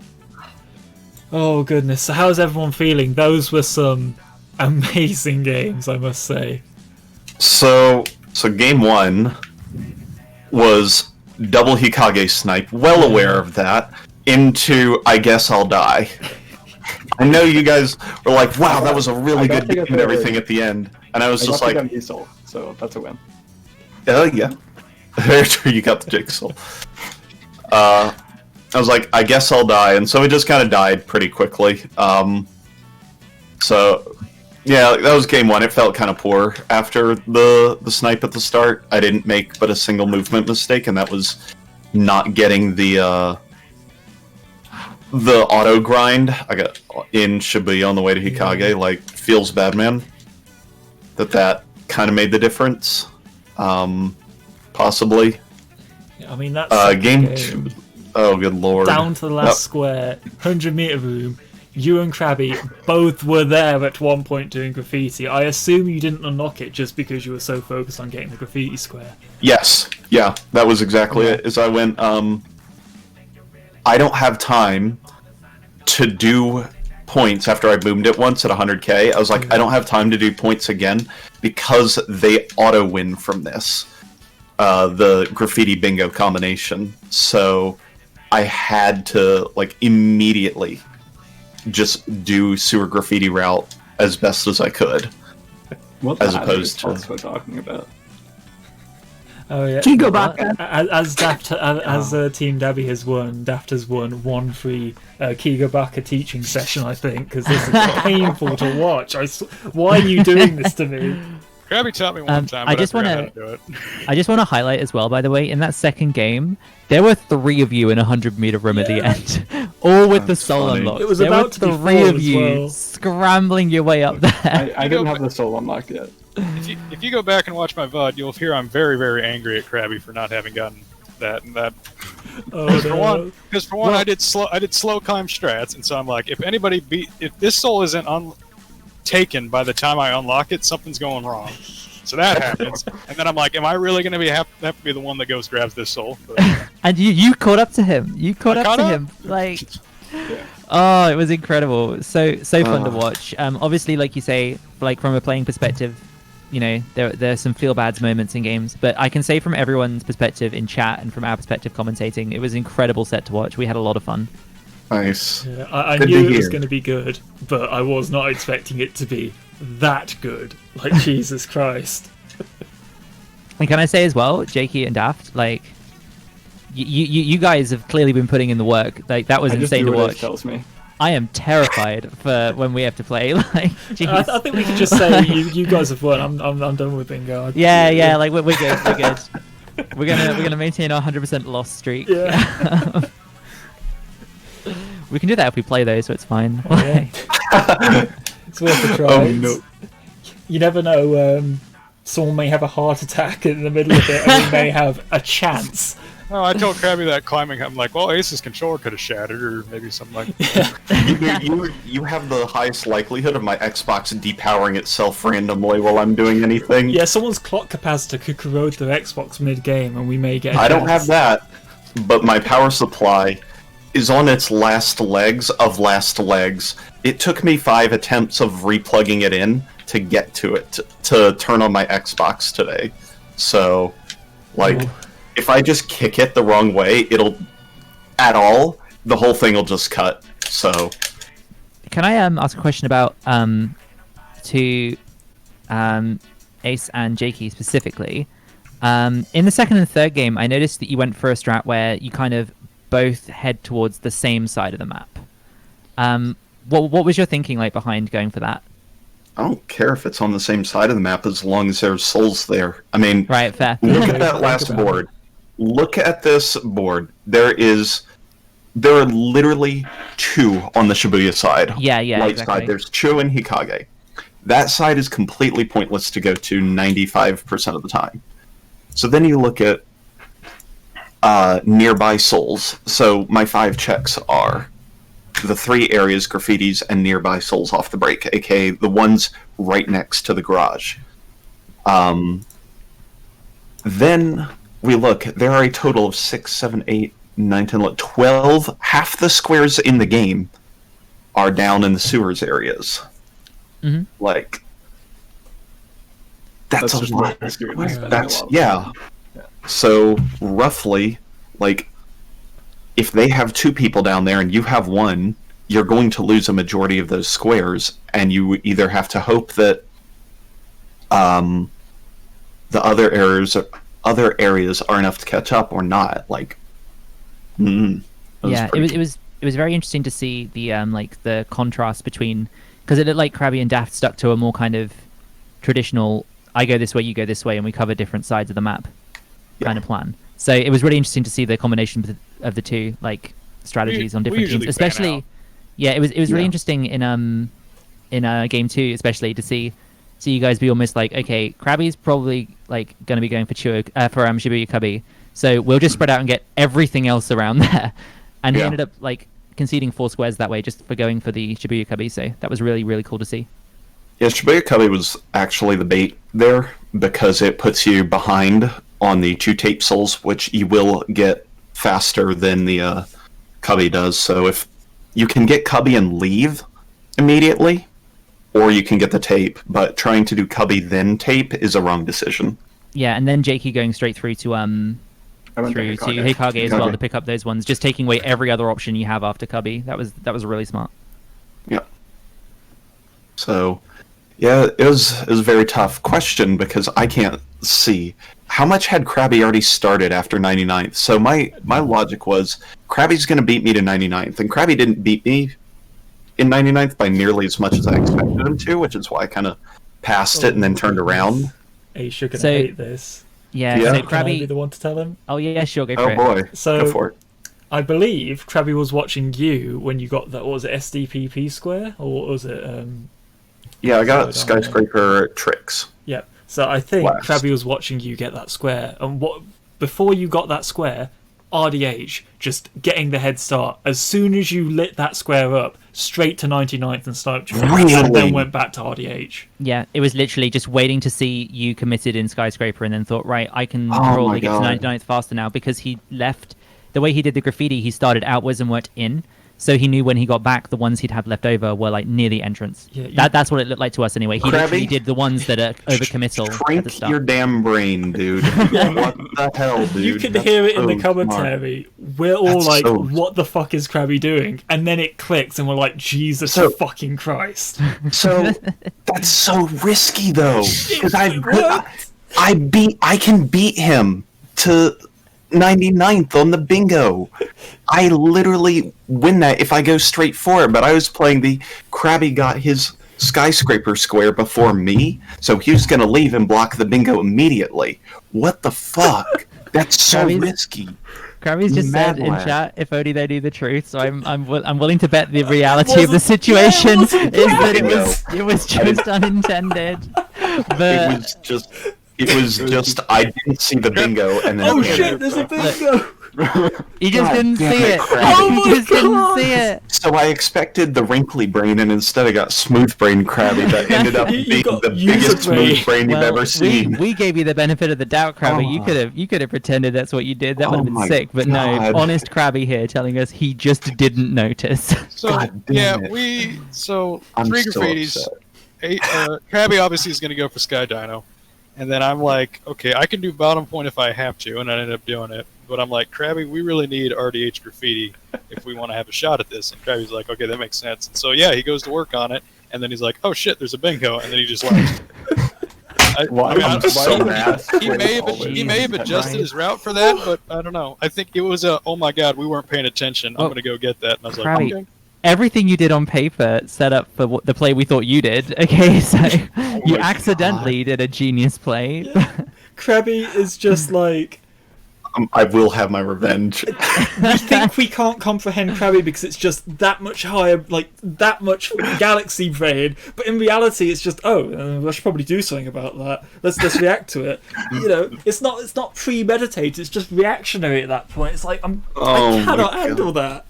Oh goodness. So how's everyone feeling? Those were some amazing games, I must say. So game one was double Hikage snipe. Well aware of that. Into I guess I'll die. I know you guys were like, wow, that was a really good game and everything at the end. And I was just like... So that's a win. Oh, yeah. You got the jigsaw. I was like, I guess I'll die. And so it just kind of died pretty quickly. So, yeah, that was game one. It felt kind of poor after the snipe at the start. I didn't make but a single movement mistake, and that was not getting the auto grind I got in Shibuya on the way to Hikage. Like, feels bad, man. That kind of made the difference. Possibly. Yeah, I mean, that's game two. Oh, good lord. Down to the last square, 100-meter room. You and Krabby both were there at one point doing graffiti. I assume you didn't unlock it just because you were so focused on getting the graffiti square. Yes. Yeah, that was exactly it. As I went, I don't have time to do points after I boomed it once at 100k. I was like, I don't have time to do points again because they auto-win from this. The graffiti bingo combination. So I had to, like, immediately just do sewer graffiti route as best as I could. What As the opposed heck is to- Tosco talking about? Oh yeah. Kigo Baka. As Team Dabbi has won, Daft has won one free Kiga Baka teaching session, I think, because this is painful to watch. Why are you doing this to me? Krabby taught me one time, I but just forgot wanna- how to do it. I just want to highlight as well, by the way, in that second game, there were 3 of you in a 100-meter room at the end, all with the That's soul funny. unlocked. It was there about were to be 3 4 of as you well. scrambling your way up there. I didn't have the soul unlocked yet. If you go back and watch my VOD, you'll hear I'm very, very angry at Krabby for not having gotten that. And that Oh, because for one, I did slow climb strats, and so I'm like, if this soul isn't taken by the time I unlock it, something's going wrong. So that happens, and then I'm like, am I really going to have to be the one that goes grabs this soul? But, And you caught up to him. You caught I up caught to up. him. Like, oh, it was incredible. So fun to watch. Obviously, like you say, like from a playing perspective, you know, there are some feel bads moments in games, but I can say from everyone's perspective in chat and from our perspective commentating, it was an incredible set to watch. We had a lot of fun. Nice. Yeah, I Good knew to it was hear. going to be good, but I was not expecting it to be that good. Like, Jesus Christ. And can I say as well, Jakey and Daft, like, you guys have clearly been putting in the work. Like, that was I just insane do to what watch. Ace tells me. I am terrified for when we have to play. Like, I jeez. think we could just say you guys have won. I'm done with Bingo. Yeah, like we're good. We're good. We're gonna maintain our 100% loss streak. Yeah. We can do that if we play though, so it's fine. Yeah. It's worth a try. Oh, no. You never know. Someone may have a heart attack in the middle of it, and we may have a chance. no, I told Krabby that climbing. I'm like, well, Ace's controller could have shattered, or maybe something like that. You have the highest likelihood of my Xbox depowering itself randomly while I'm doing anything. Yeah, someone's clock capacitor could corrode their Xbox mid-game, and we may get. I don't have that, but my power supply is on its last legs of last legs. It took me 5 attempts of replugging it in to get to it to turn on my Xbox today. So, like, if I just kick it the wrong way, the whole thing will just cut. So, Can I ask a question about to Ace and Jakey specifically? In the second and third game, I noticed that you went for a strat where you kind of both head towards the same side of the map. What was your thinking like behind going for that? I don't care if it's on the same side of the map as long as there's souls there. I mean, Right, fair. look at that last about board. Look at this board. There are literally 2 on the Shibuya side. Yeah, Light exactly. side. There's Chu and Hikage. That side is completely pointless to go to 95% of the time. So then you look at nearby souls. So my 5 checks are the 3 areas, graffitis, and nearby souls off the break, aka the ones right next to the garage. Then we look, there are a total of 6, 7, 8, 9, 10, 11, 12. Half the squares in the game are down in the sewers areas. Mhm. Like, that's just a lot. what you're doing, spending a That's, lot of yeah. time. So, roughly, like, if they have 2 people down there and you have 1, you're going to lose a majority of those squares, and you either have to hope that the other areas are enough to catch up or not. Like, that was Yeah, pretty it was very interesting to see the like the contrast between, because it looked like Krabby and Daft stuck to a more kind of traditional I go this way, you go this way, and we cover different sides of the map kind of plan. So it was really interesting to see the combination of the two like strategies on we different usually teams, fan especially. out. Yeah, it was really Yeah. interesting in game 2, especially to see you guys be almost like, okay, Krabby's probably like going to be going for Shibuya Cubby, so we'll just spread out and get everything else around there. And he Yeah. ended up like conceding 4 squares that way just for going for the Shibuya Cubby. So that was really, really cool to see. Yeah, Shibuya Cubby was actually the bait there because it puts you behind on the 2 tape souls, which you will get faster than the Cubby does. So if you can get Cubby and leave immediately, or you can get the tape, but trying to do Cubby then tape is a wrong decision. Yeah, and then Jakey going straight through to I went through to Hikage. Hikage as well Hikage. to pick up those ones, just taking away every other option you have after Cubby. That was really smart. Yeah. So, yeah, it was a very tough question because I can't see how much had Krabby already started after 99th. So my logic was Krabby's going to beat me to 99th, and Krabby didn't beat me in 99th by nearly as much as I expected him to, which is why I kind of passed it and then turned around. Ace, you're gonna So- hate this. Yeah, Yeah. so Can I be Krabby. the one to tell him? Oh yeah, sure, go for Oh it. boy, So- go for it. I believe Krabby was watching you when you got that. What was it, SDPP square, or what was it? Yeah, I got Sorry, don't skyscraper tricks. Yeah. So I think Last. Krabby was watching you get that square, and what before you got that square, RDH just getting the head start. As soon as you lit that square up, straight to 99th and sniped you, and Really? then went back to RDH. Yeah, it was literally just waiting to see you committed in Skyscraper and then thought, right, I can Oh my probably get to God. 99th faster now because he left. The way he did the graffiti, he started outwards and worked in. So he knew when he got back, the ones he'd have left over were like near the entrance. Yeah, you- That's what it looked like to us anyway. He literally Krabby? did the ones that are overcommittal at the Shrink start. your damn brain, dude. What the hell, dude? You can That's hear it in the so smart. commentary. We're all That's like, so- "What the fuck is Krabby doing?" And then it clicks, and we're like, "Jesus So- fucking Christ!" So that's so risky though, because It worked. I can beat him to 99th on the bingo. I literally win that if I go straight for it. But I was playing the Krabby got his skyscraper square before me, so he was gonna leave and block the bingo immediately. What the fuck? That's so Krabby's- risky. Krabby's just Mad said in lad. chat, if only they knew the truth. So I'm willing to bet the reality of the wasn't- situation yeah, is it wasn't that Krabby. it was just unintended. It But was just I didn't see the bingo and then Oh it hit shit! it. There's a bingo. you just God didn't damn see it, it. Krabby. Oh my you just God. didn't see it. So I expected the wrinkly brain, and instead I got smooth brain Krabby that ended up You being got the user biggest smooth brain you've Well, ever seen. we gave you the benefit of the doubt, Krabby. Oh. You could have pretended that's what you did. That would have Oh been my sick. But no, God. honest Krabby here telling us he just didn't notice. So God yeah, damn it. I'm three so graffitis. upset. Krabby obviously is going to go for Sky Dino, and then I'm like, okay, I can do bottom point if I have to, and I ended up doing it. But I'm like, Krabby, we really need RDH graffiti if we want to have a shot at this. And Krabby's like, okay, that makes sense. And so yeah, he goes to work on it, and then he's like, oh shit, there's a bingo, and then he just left. Why, I mean, I'm so mad. he may have adjusted his route for that, but I don't know. I think it was a, oh my god, we weren't paying attention. I'm Well, going to go get that. And I was like, Krabby, okay. Everything you did on paper set up for the play we thought you did. Okay, so you my accidentally did a genius play. Krabby is just like, I will have my revenge. we think we can't comprehend Krabby because it's just that much higher, like that much galaxy brain. But in reality, it's just I should probably do something about that. Let's react to it. You know, it's not premeditated. It's just reactionary at that point. It's like Oh I my cannot God. handle that.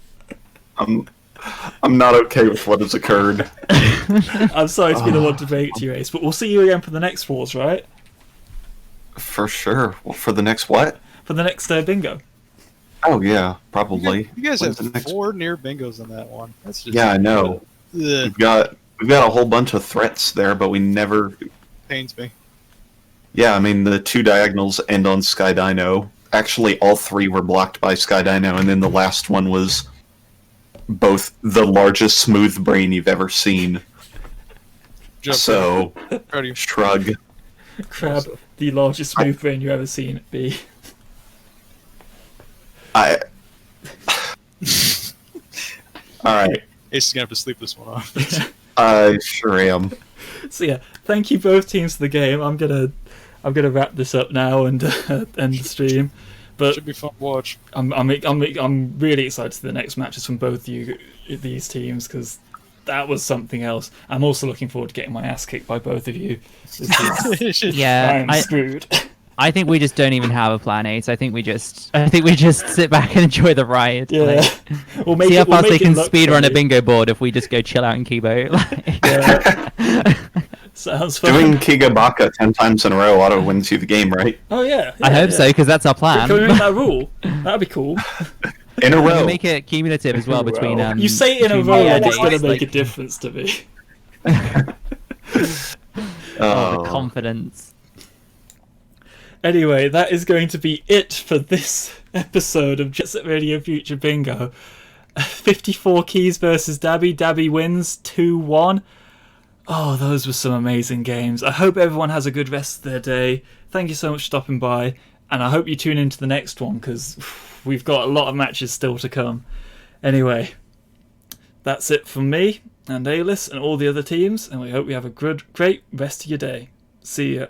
I'm not okay with what has occurred. I'm sorry to be the one to break it to you, Ace, but we'll see you again for the next wars, right? For sure. Well, for the next what? For the next bingo. Oh yeah, probably. You guys When's have the next- 4 near bingos in that one. That's just Yeah, I know. Ugh, We've got a whole bunch of threats there, but we never. pains me. Yeah, I mean the 2 diagonals end on Sky Dino. Actually, all 3 were blocked by Sky Dino, and then the last one was both the largest smooth brain you've ever seen. Jump So Proud of you. shrug. Crab, the largest smooth brain you've ever seen. B. I. All right. Ace is gonna have to sleep this one off. I sure am. So yeah, thank you both teams for the game. I'm gonna wrap this up now and end the stream. But Should be fun to watch. I'm really excited for the next matches from both these teams because that was something else. I'm also looking forward to getting my ass kicked by both of you. This is, Yeah, I'm screwed. I think we just don't even have a plan A. So I think we just sit back and enjoy the ride. Yeah, Like, we'll make see how it, we'll fast they make it can look speed run a funny. bingo board if we just go chill out in Kibo. Like, Yeah. Sounds fun. Doing Kiga Baka 10 times in a row auto wins you the game, right? Oh yeah, I hope so because that's our plan. Can we make that rule? That'd be cool. In a Can we row. make it cumulative as well between You say it in a between row, the and it's days, gonna make like- a difference to me. Oh, the confidence. Anyway, that is going to be it for this episode of Jet Set Radio Future Bingo. 54 keys versus Dabbi. Dabbi wins 2-1. Oh, those were some amazing games. I hope everyone has a good rest of their day. Thank you so much for stopping by, and I hope you tune into the next one because we've got a lot of matches still to come. Anyway, that's it from me and Alis and all the other teams, and we hope you have a great rest of your day. See ya.